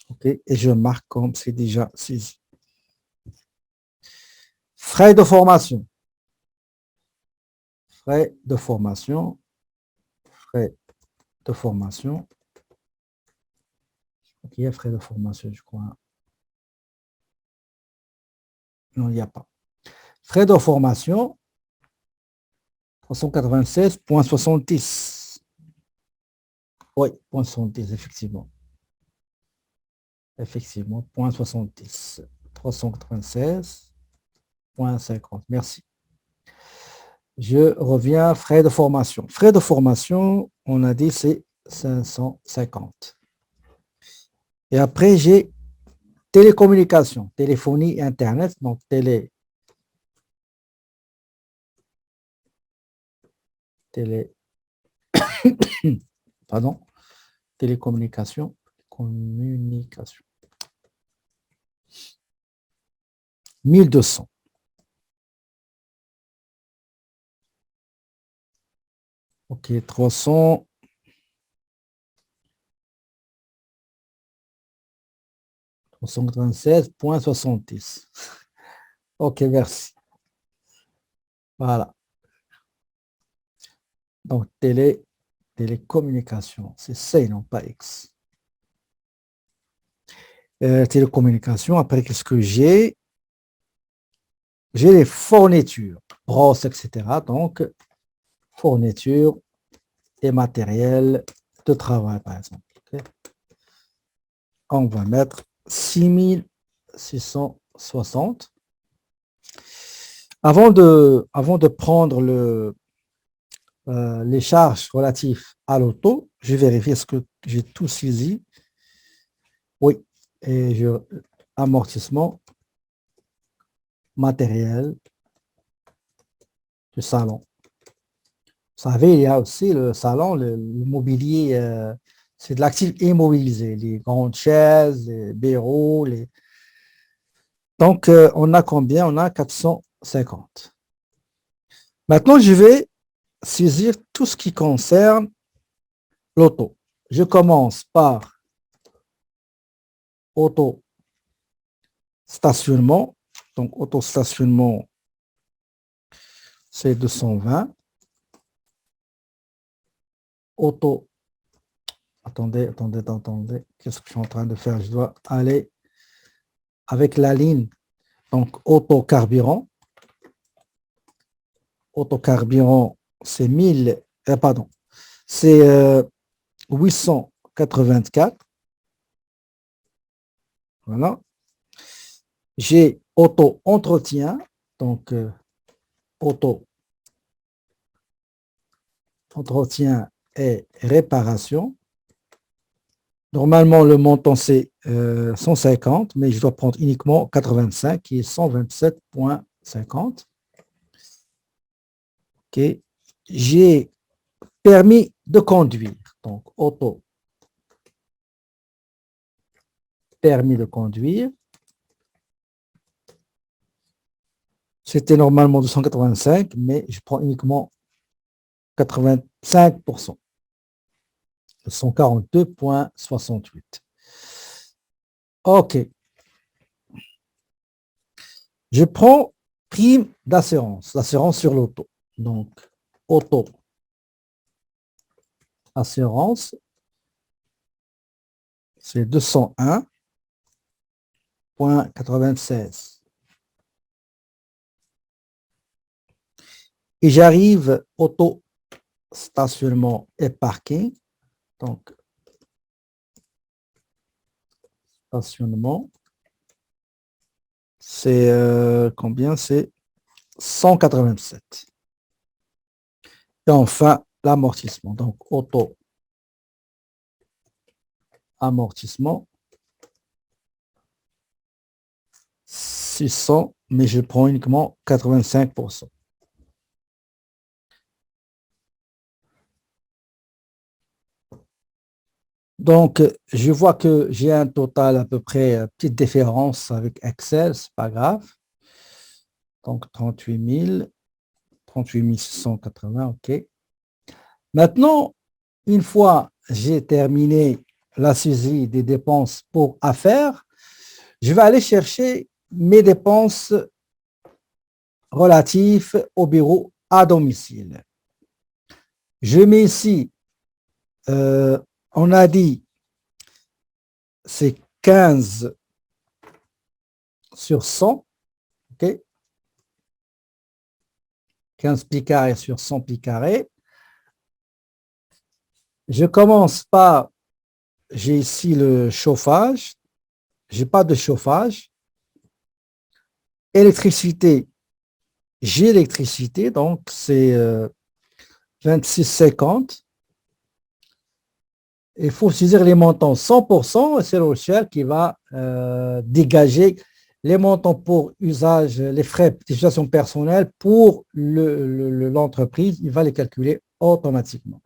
OK, et je marque comme c'est déjà saisi. Frais de formation. Frais de formation. Frais de formation. OK, il y a frais de formation, je crois. Non, il n'y a pas. Frais de formation, 396,70. Oui, 0,70, effectivement. Effectivement, 0,70. 396,50. Merci. Je reviens, frais de formation. Frais de formation, on a dit c'est 550. Et après, j'ai télécommunication, téléphonie, Internet, donc télé, pardon, télécommunication, communication. 1200. Ok, 300. 396,70. Ok, merci. Voilà. Donc, télécommunication, c'est C, non pas X. Télécommunication, après, qu'est-ce que j'ai? J'ai les fournitures, brosse, etc. Donc, fournitures et matériel de travail, par exemple. Okay. On va mettre 6660. Avant de prendre les charges relatives à l'auto, je vérifie est-ce que j'ai tout saisi. Oui, et amortissement, matériel du salon. Vous savez, il y a aussi le salon, le mobilier, c'est de l'actif immobilisé, les grandes chaises, les bureaux. Donc, on a combien? On a 450. Maintenant, je vais saisir tout ce qui concerne l'auto. Je commence par auto stationnement. Donc, auto stationnement, c'est 220. Auto, attendez. Qu'est-ce que je suis en train de faire? Je dois aller avec la ligne. Donc, auto carburant. Auto carburant, c'est 1000, pardon, c'est 884. Voilà. J'ai auto entretien. Donc, auto entretien et réparation. Normalement, le montant, c'est 150, mais je dois prendre uniquement 85, qui est 127,50. OK. J'ai permis de conduire. Donc, auto, permis de conduire. C'était normalement 285, mais je prends uniquement 85%. 142,68. OK. Je prends prime d'assurance, l'assurance sur l'auto. Donc, auto, assurance, c'est 201,96. Et j'arrive auto, stationnement et parking. Donc, stationnement, c'est combien? C'est 187. Et enfin, l'amortissement. Donc, auto, amortissement, 600, mais je prends uniquement 85%. Donc, je vois que j'ai un total à peu près, petite différence avec Excel, c'est pas grave. Donc, 38 680, OK. Maintenant, une fois j'ai terminé la saisie des dépenses pour affaires, je vais aller chercher mes dépenses relatives au bureau à domicile. Je mets ici, on a dit, c'est 15 sur 100, OK? 15 pieds carrés sur 100 pieds carrés. Je commence par, j'ai ici le chauffage, j'ai pas de chauffage. Électricité, j'ai électricité, donc c'est 26,50. Il faut saisir les montants 100%, c'est le logiciel qui va dégager les montants pour usage, les frais d'utilisation personnelle pour l'entreprise, il va les calculer automatiquement.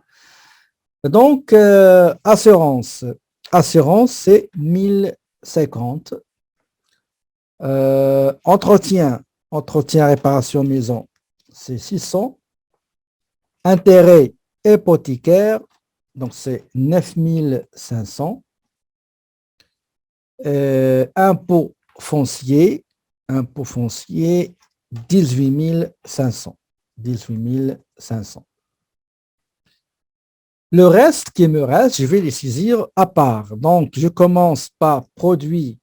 Donc, assurance. Assurance, c'est 1050. Entretien, réparation maison, c'est 600. Intérêt hypothécaire, donc c'est 9500. Impôt foncier, 18500. 18500. Le reste qui me reste, je vais les saisir à part. Donc, je commence par produit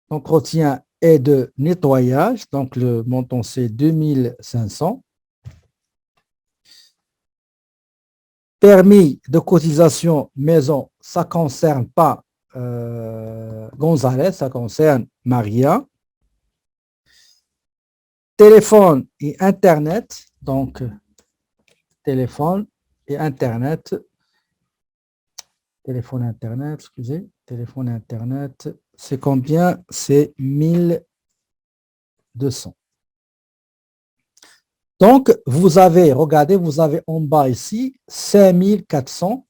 d'entretien et de nettoyage. Donc, le montant, c'est 2500. Permis de cotisation maison, ça ne concerne pas Gonzalez, ça concerne Maria. Téléphone et Internet, donc téléphone et Internet. Téléphone Internet, excusez. Téléphone Internet, c'est combien? C'est 1200. Donc, vous avez, regardez, vous avez en bas ici 5400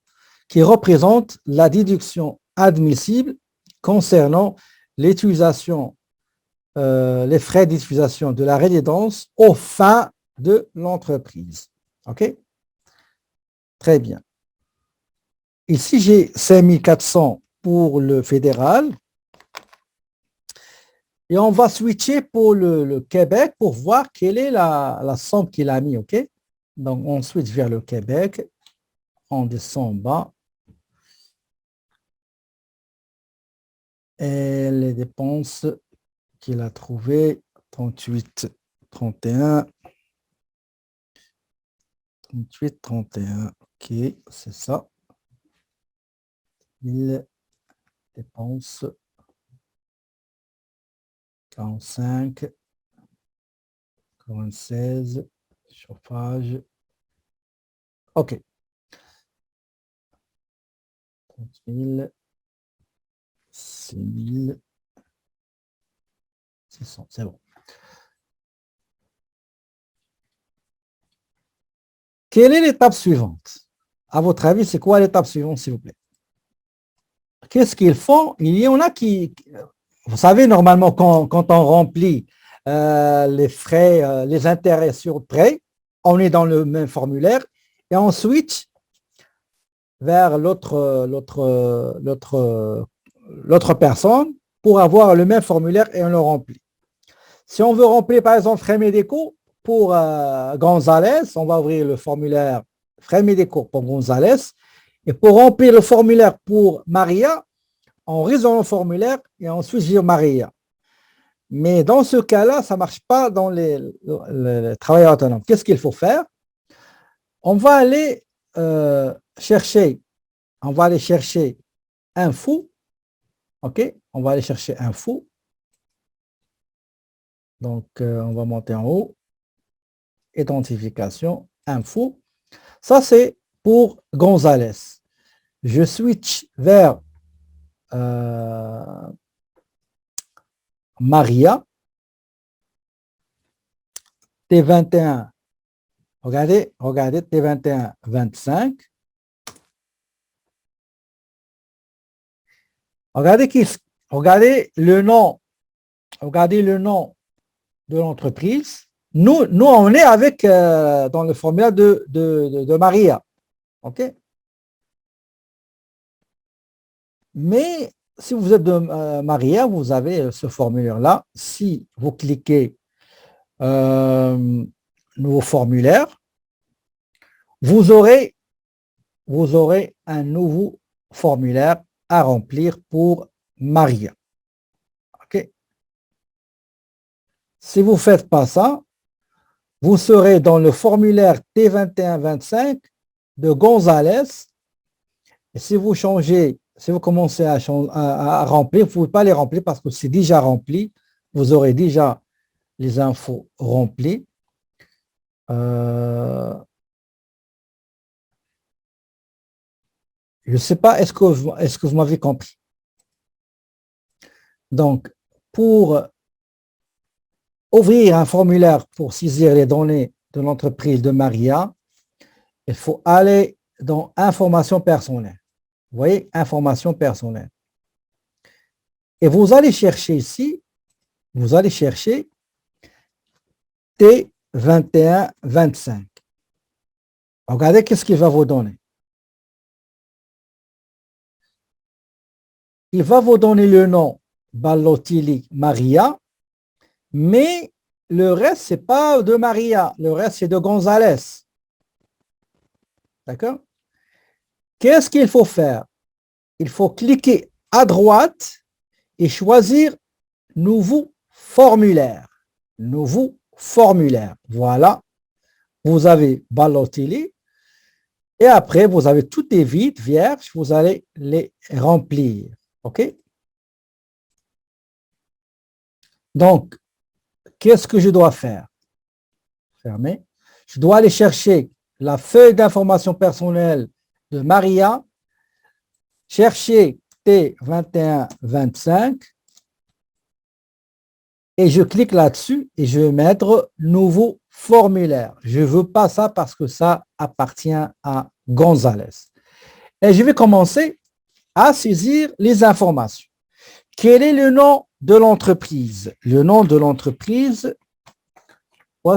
qui représente la déduction admissible concernant l'utilisation, les frais d'utilisation de la résidence aux fins de l'entreprise. OK? Très bien. Ici, j'ai 5400 pour le fédéral. Et on va switcher pour le Québec pour voir quelle est la somme qu'il a mis, OK? Donc, on switch vers le Québec. On descend en bas. Et les dépenses qu'il a trouvées, 38, 31. 38, 31. OK, c'est ça. Il dépense 45, 96, chauffage. OK. 30 000, 6 600, c'est bon. Quelle est l'étape suivante? À votre avis, c'est quoi l'étape suivante, s'il vous plaît? Qu'est-ce qu'ils font? Il y en a qui... Vous savez, normalement, quand on remplit les frais, les intérêts sur prêt, on est dans le même formulaire et on switch vers l'autre personne pour avoir le même formulaire et on le remplit. Si on veut remplir, par exemple, frais médicaux pour Gonzalez, on va ouvrir le formulaire frais médicaux pour Gonzalez. Et pour remplir le formulaire pour Maria, on résout le formulaire et on switch vers Maria. Mais dans ce cas-là, ça ne marche pas dans les travailleurs autonomes. Qu'est-ce qu'il faut faire? On va aller chercher info. OK? On va aller chercher info. Donc, on va monter en haut. Identification, info. Ça, c'est pour Gonzalez. Je switch vers Maria. T21. Regardez, T21, 25. Regardez le nom de l'entreprise. Nous, on est avec dans le formulaire de Maria. OK? Mais si vous êtes de Maria, vous avez ce formulaire-là. Si vous cliquez nouveau formulaire, vous aurez un nouveau formulaire à remplir pour Maria. OK? Si vous ne faites pas ça, vous serez dans le formulaire T2125 de Gonzalez. Et si vous commencez à remplir, vous ne pouvez pas les remplir parce que c'est déjà rempli. Vous aurez déjà les infos remplies. Je ne sais pas, est-ce que vous m'avez compris? Donc, pour ouvrir un formulaire pour saisir les données de l'entreprise de Maria, il faut aller dans information personnelle. Vous voyez, information personnelle. Et vous allez chercher ici, vous allez chercher T2125. Regardez qu'est-ce qu'il va vous donner. Il va vous donner le nom Balotelli Maria, mais le reste, ce n'est pas de Maria, le reste, c'est de González. D'accord? Qu'est-ce qu'il faut faire? Il faut cliquer à droite et choisir Nouveau formulaire. Nouveau formulaire. Voilà. Vous avez Balotelli. Et après, vous avez tout est vide, vierge. Vous allez les remplir. OK? Donc, qu'est-ce que je dois faire? Fermez. Je dois aller chercher la feuille d'information personnelle de Maria, chercher T2125 et je clique là-dessus et je vais mettre nouveau formulaire. Je ne veux pas ça parce que ça appartient à González. Et je vais commencer à saisir les informations. Quel est le nom de l'entreprise? Le nom de l'entreprise,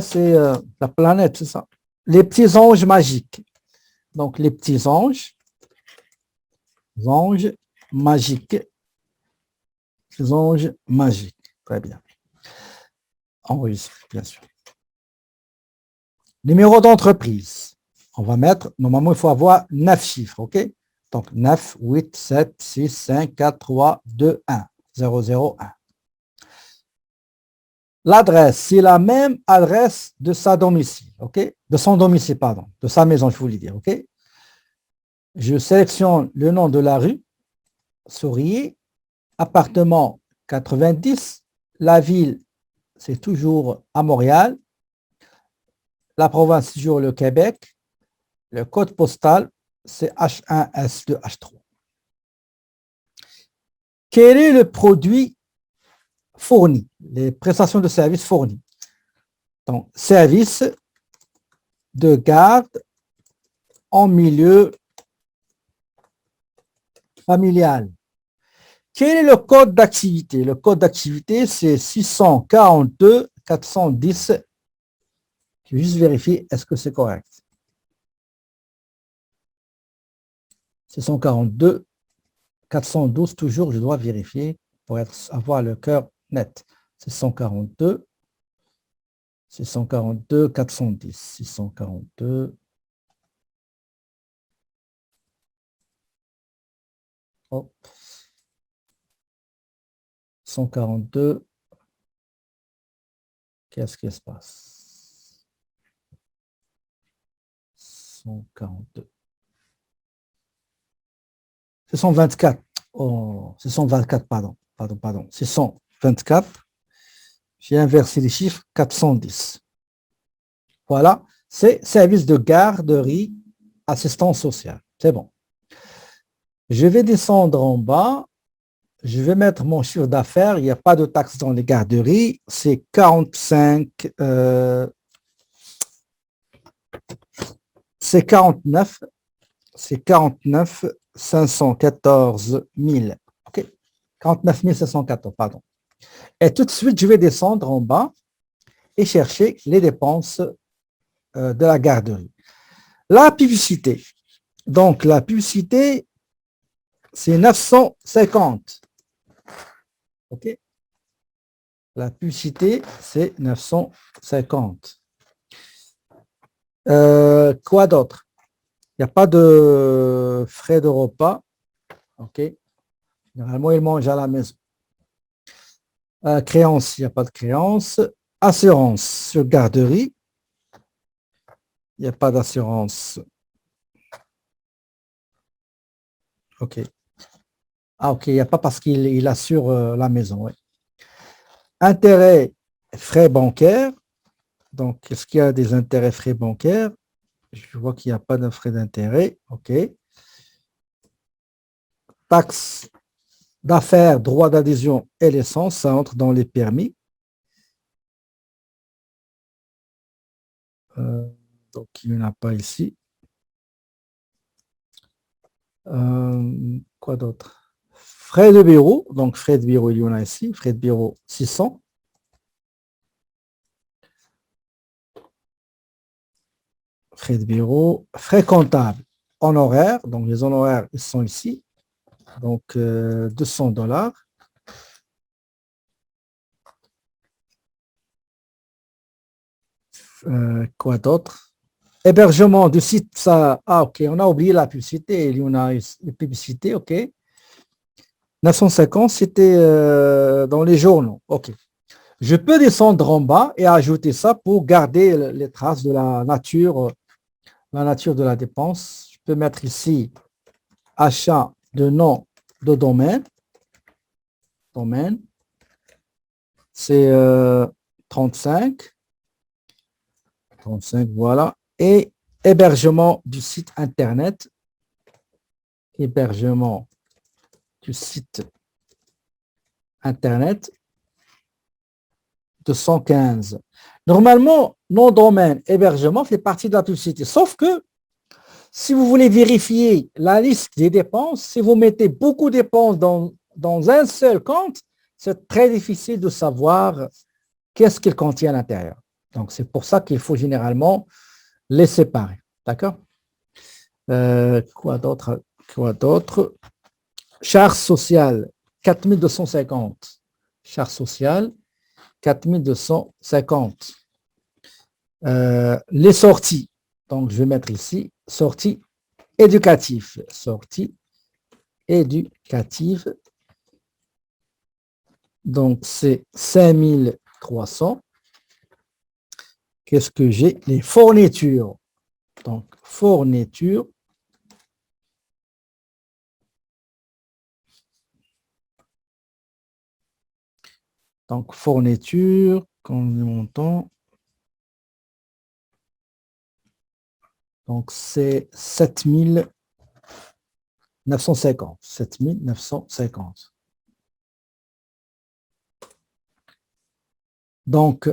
c'est la planète, c'est ça. Les petits anges magiques. Donc, les petits anges magiques. Les anges magiques. Très bien. Enregistré, bien sûr. Numéro d'entreprise. On va mettre, normalement, il faut avoir 9 chiffres, OK? Donc, 9, 8, 7, 6, 5, 4, 3, 2, 1. 0, 0, 1. L'adresse, c'est la même adresse de sa domicile, OK? De son domicile, pardon. De sa maison, je voulais dire, OK? Je sélectionne le nom de la rue, Sourier, appartement 90, la ville, c'est toujours à Montréal, la province, toujours le Québec, le code postal, c'est H1S2H3. Quel est le produit fourni? Les prestations de services fournies. Donc, service de garde en milieu familial. Quel est le code d'activité? Le code d'activité, c'est 642 410. Je vais juste vérifier, est-ce que c'est correct? 642 412, toujours, je dois vérifier pour avoir le cœur net. 642 410. 642. Hop. 142. Qu'est-ce qui se passe? 142. C'est 124. Oh, c'est 124, pardon. 624. J'ai inversé les chiffres, 410. Voilà, c'est service de garderie, assistance sociale. C'est bon. Je vais descendre en bas. Je vais mettre mon chiffre d'affaires. Il n'y a pas de taxes dans les garderies. C'est 45. C'est 49. C'est 49 514 000. OK. 49 514, pardon. Et tout de suite, je vais descendre en bas et chercher les dépenses de la garderie. La publicité. Donc, la publicité, c'est 950. OK? La publicité, c'est 950. Quoi d'autre? Il n'y a pas de frais de repas. OK? Généralement, ils mangent à la maison. Créance, il n'y a pas de créance. Assurance sur garderie. Il n'y a pas d'assurance. OK. Ah, OK, il n'y a pas parce qu'il assure la maison. Ouais. Intérêts, frais bancaires. Donc, est-ce qu'il y a des intérêts frais bancaires? Je vois qu'il n'y a pas de frais d'intérêt. OK. Taxes d'affaires, droit d'adhésion et l'essence, ça entre dans les permis. Donc, il n'y en a pas ici. Quoi d'autre? Frais de bureau. Donc, frais de bureau, il y en a ici. Frais de bureau, 600. Frais de bureau. Frais comptables. Honoraires. Donc, les honoraires, ils sont ici. Donc, $200. Quoi d'autre? Hébergement du site, ça. Ah, ok, on a oublié la publicité. Il y en a une publicité, ok. 950, c'était dans les journaux. Ok. Je peux descendre en bas et ajouter ça pour garder les traces de la nature de la dépense. Je peux mettre ici achat de nom de domaine. Domaine. C'est 35. 35, voilà. Et hébergement du site Internet. Hébergement du site Internet. 215. Normalement, nom domaine, hébergement fait partie de la publicité. Sauf que si vous voulez vérifier la liste des dépenses, si vous mettez beaucoup de dépenses dans un seul compte, c'est très difficile de savoir qu'est-ce qu'il contient à l'intérieur. Donc, c'est pour ça qu'il faut généralement les séparer. D'accord? Quoi d'autre? Quoi d'autre? Charge sociale, 4250. Charge sociale, 4250. Les sorties. Donc, je vais mettre ici, sorties éducatives. Sorties éducatives. Donc, c'est 5300. Qu'est-ce que j'ai? Les fournitures. Donc, fournitures. Donc, fourniture, quand on montant. Donc, c'est 7950. 7950. Donc,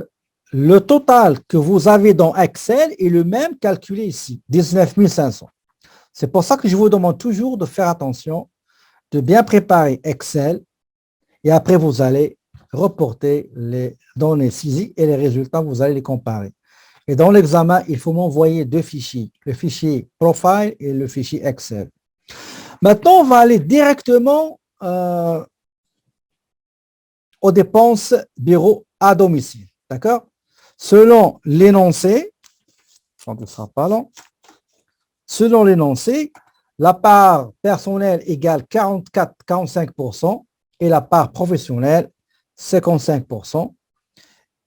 le total que vous avez dans Excel est le même calculé ici, 19 500. C'est pour ça que je vous demande toujours de faire attention, de bien préparer Excel et après vous allez reporter les données saisies et les résultats, vous allez les comparer. Et dans l'examen, il faut m'envoyer deux fichiers, le fichier Profile et le fichier Excel. Maintenant, on va aller directement aux dépenses bureau à domicile. D'accord? Selon l'énoncé, ça ne sera pas long. Selon l'énoncé, la part personnelle égale 44-45% et la part professionnelle 55%.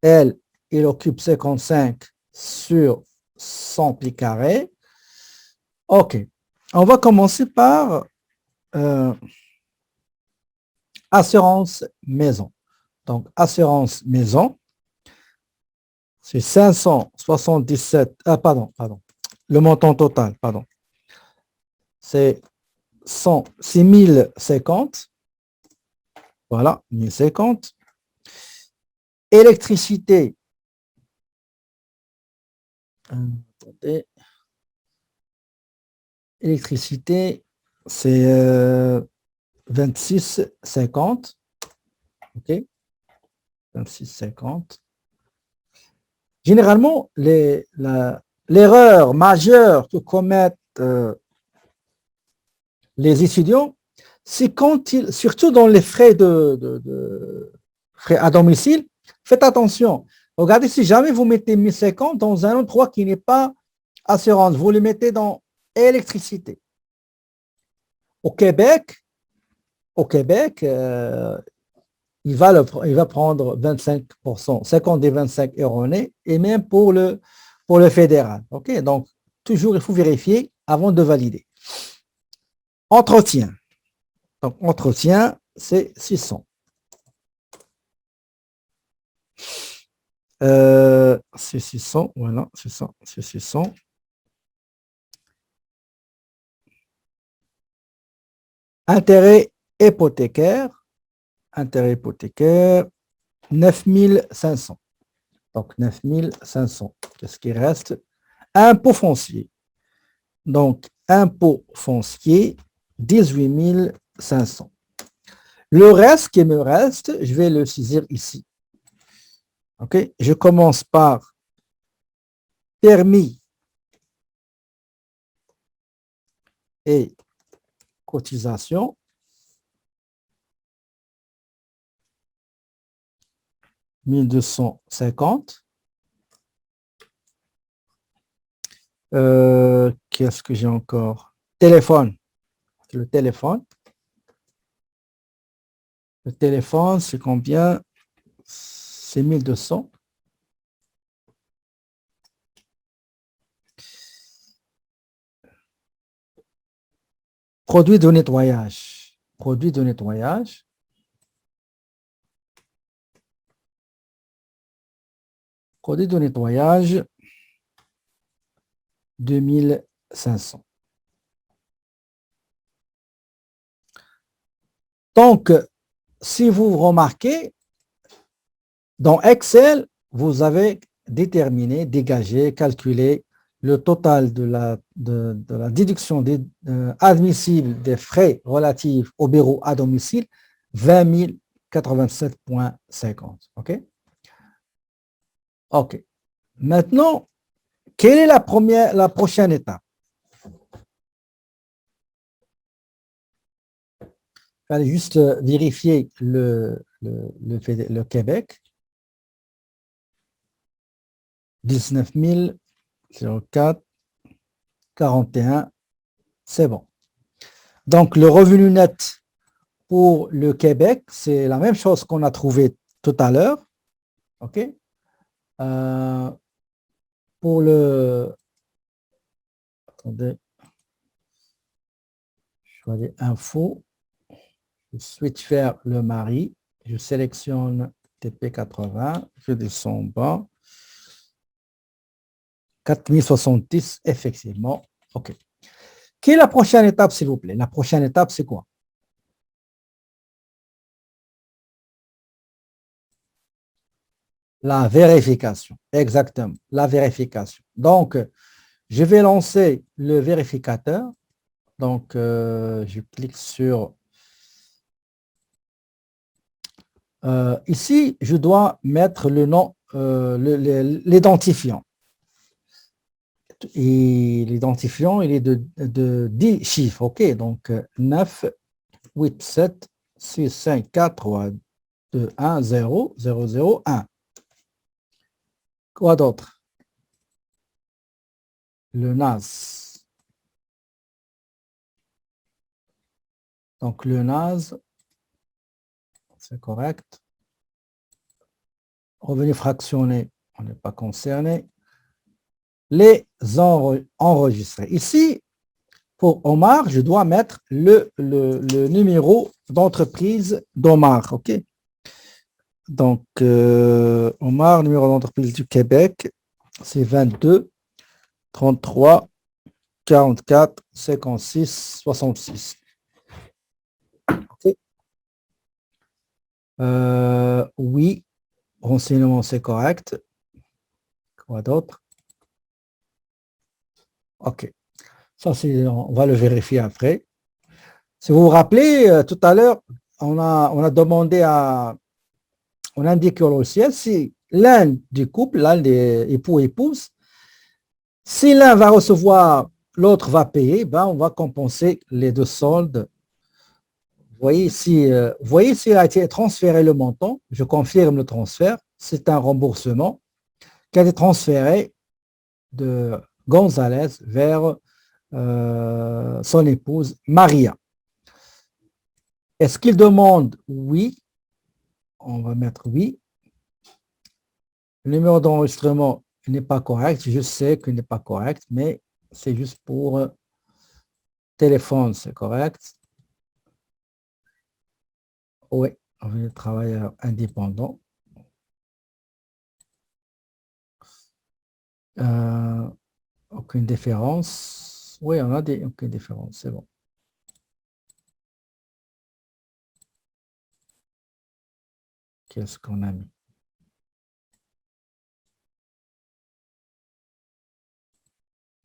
Elle, il occupe 55 sur 100 pieds carrés. OK. On va commencer par assurance maison. Donc, assurance maison, c'est 577, pardon. Le montant total, pardon. C'est 1050. Voilà, 1050. Électricité. Électricité, c'est 26,50. OK. 26,50. Généralement, l'erreur majeure que commettent les étudiants, c'est quand ils, surtout dans les frais frais à domicile, faites attention. Regardez, si jamais vous mettez 1050 dans un endroit qui n'est pas assurance, vous le mettez dans électricité. Au Québec, il va prendre 25%, 50 des 25 erronés, et même pour le fédéral. OK? Donc, toujours, il faut vérifier avant de valider. Entretien. Donc, entretien, c'est 600. C'est 600, voilà, c'est ça, c'est 600. Intérêt hypothécaire, 9500. Donc, 9500. Qu'est-ce qui reste? Impôt foncier. Donc, impôt foncier, 18 500. Le reste qui me reste, je vais le saisir ici. OK? Je commence par permis et cotisation. $1250. Qu'est-ce que j'ai encore? Téléphone. Le téléphone. Le téléphone, c'est combien? C'est 1200. Produit de nettoyage. Produit de nettoyage. Produit de nettoyage, 2500. Donc, si vous remarquez, dans Excel, vous avez déterminé, dégagé, calculé le total de la déduction admissible des frais relatifs au bureau à domicile, 20 087,50. OK? OK. Maintenant, quelle est la prochaine étape? Il fallait juste vérifier le Québec. 19 004 41, c'est bon. Donc, le revenu net pour le Québec, c'est la même chose qu'on a trouvé tout à l'heure. OK? Pour le... Attendez. Je choisis info. Je switch vers le mari. Je sélectionne TP80. Je descends bas. 4070, effectivement. OK. Quelle est la prochaine étape, s'il vous plaît? La prochaine étape, c'est quoi? La vérification. Exactement. La vérification. Donc, je vais lancer le vérificateur. Donc, je clique sur... ici, je dois mettre le nom, l'identifiant. Et l'identifiant, il est de 10 chiffres. OK, donc 9, 8, 7, 6, 5, 4, 3, 2, 1, 0, 0, 0, 1. Quoi d'autre? Le NAS. Donc, le NAS, c'est correct. Revenu fractionné, on n'est pas concerné. Les enregistrés. Ici, pour Omar, je dois mettre le numéro d'entreprise d'Omar. OK? Donc, Omar, numéro d'entreprise du Québec, c'est 22 33 44 56 66. OK? Oui, renseignement, c'est correct. Quoi d'autre? OK. Ça, on va le vérifier après. Si vous vous rappelez, tout à l'heure, on a demandé on indique au logiciel si l'un du couple, l'un des époux-épouses, si l'un va recevoir, l'autre va payer, ben on va compenser les deux soldes. Vous voyez s'il a été transféré le montant, je confirme le transfert, c'est un remboursement qui a été transféré de Gonzalez vers son épouse Maria. Est-ce qu'il demande oui? On va mettre oui. Le numéro d'enregistrement n'est pas correct. Je sais qu'il n'est pas correct, mais c'est juste pour téléphone, c'est correct. Oui, on est travailleur indépendant. Aucune différence. Oui, on a aucune différence, c'est bon. Qu'est-ce qu'on a mis?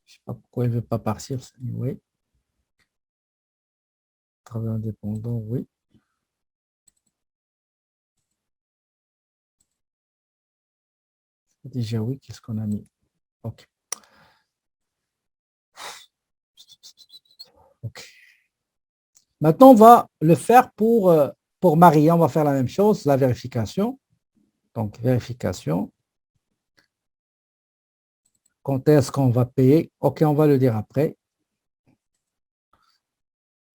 Je ne sais pas pourquoi il ne veut pas partir. Oui. travail indépendant, oui. Déjà, oui, qu'est-ce qu'on a mis? OK. OK. Maintenant, on va le faire pour Marie. On va faire la même chose, la vérification. Donc, vérification. Quand est-ce qu'on va payer? OK, on va le dire après.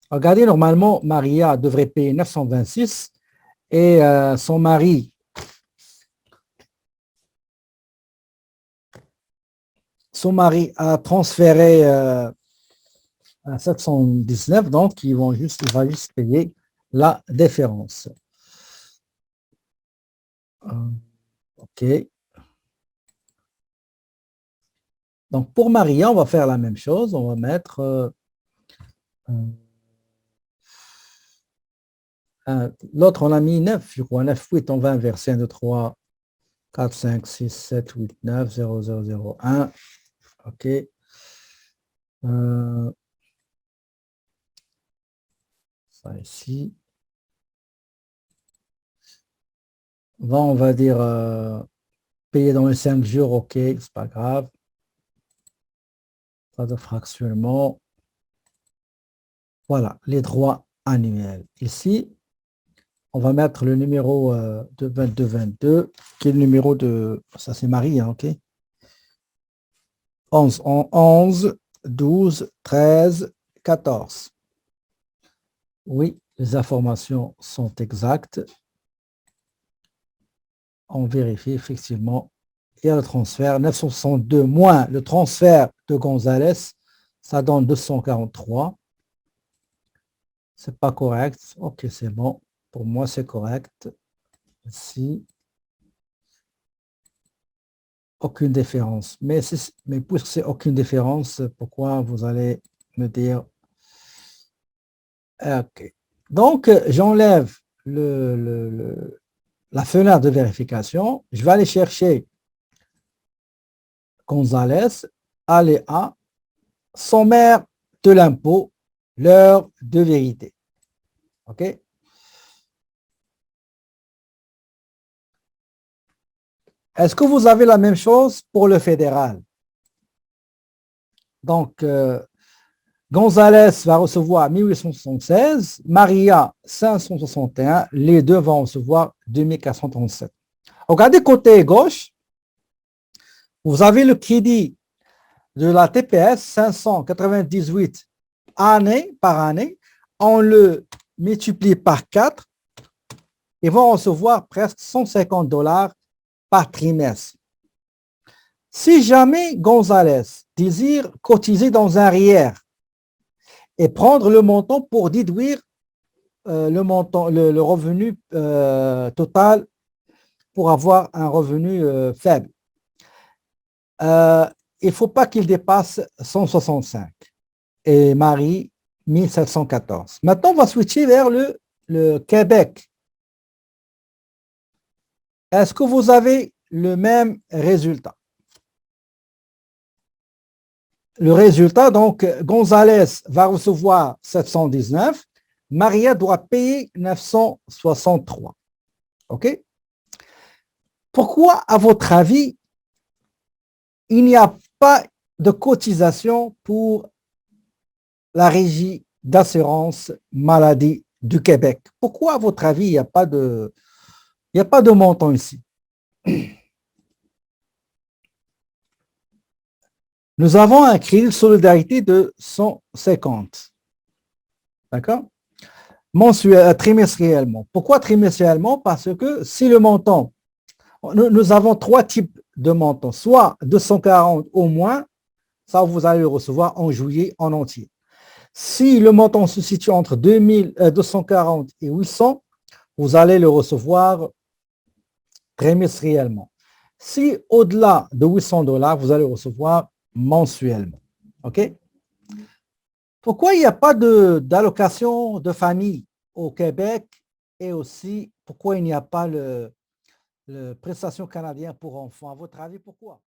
Regardez, normalement, Maria devrait payer 926 et son mari a transféré à 719, donc il va juste payer la différence. OK. Donc pour Maria, on va faire la même chose. On va mettre l'autre, on a mis 9, je crois, 9, 8, on va inverser 1, 2, 3, 4, 5, 6, 7, 8, 9, 0, 0, 0, 1. OK. Ça ici. On va dire payer dans les 5 jours, OK, c'est pas grave. Pas de fractionnement. Voilà, les droits annuels. Ici, on va mettre le numéro de 2222, qui est le numéro de... Ça, c'est Marie, hein, OK? 11, 12, 13, 14. Oui, les informations sont exactes. On vérifie effectivement. Il y a le transfert 962 moins le transfert de Gonzalez, ça donne 243. C'est pas correct. OK, c'est bon. Pour moi, c'est correct. Ici. Aucune différence. Mais puisque c'est aucune différence, pourquoi vous allez me dire OK. Donc, j'enlève la fenêtre de vérification. Je vais aller chercher Gonzalez, aller à sommaire de l'impôt, l'heure de vérité. OK? Est-ce que vous avez la même chose pour le fédéral? Donc, Gonzalez va recevoir 1876, Maria 561, les deux vont recevoir 2437. Regardez côté gauche, vous avez le crédit de la TPS 598 année par année, on le multiplie par 4, ils vont recevoir presque 150 $ par trimestre. Si jamais Gonzalez désire cotiser dans un RIER et prendre le montant pour déduire le montant, le revenu total pour avoir un revenu faible, il ne faut pas qu'il dépasse 165 et Marie 1714. Maintenant, on va switcher vers le Québec. Est-ce que vous avez le même résultat? Le résultat, donc, Gonzalez va recevoir 719, Maria doit payer 963. OK? Pourquoi, à votre avis, il n'y a pas de cotisation pour la Régie d'assurance maladie du Québec? Pourquoi, à votre avis, il n'y a pas de montant ici? Nous avons un crédit de solidarité de 150. D'accord? Trimestriellement. Pourquoi trimestriellement? Parce que si le montant, nous avons trois types de montants, soit 240 au moins, ça vous allez le recevoir en juillet en entier. Si le montant se situe entre 240 et 800, vous allez le recevoir trimestriellement. Si au-delà de 800 $, vous allez le recevoir mensuellement. OK? Pourquoi il n'y a pas d'allocation de famille au Québec et aussi pourquoi il n'y a pas le prestation canadien pour enfants? À votre avis, pourquoi?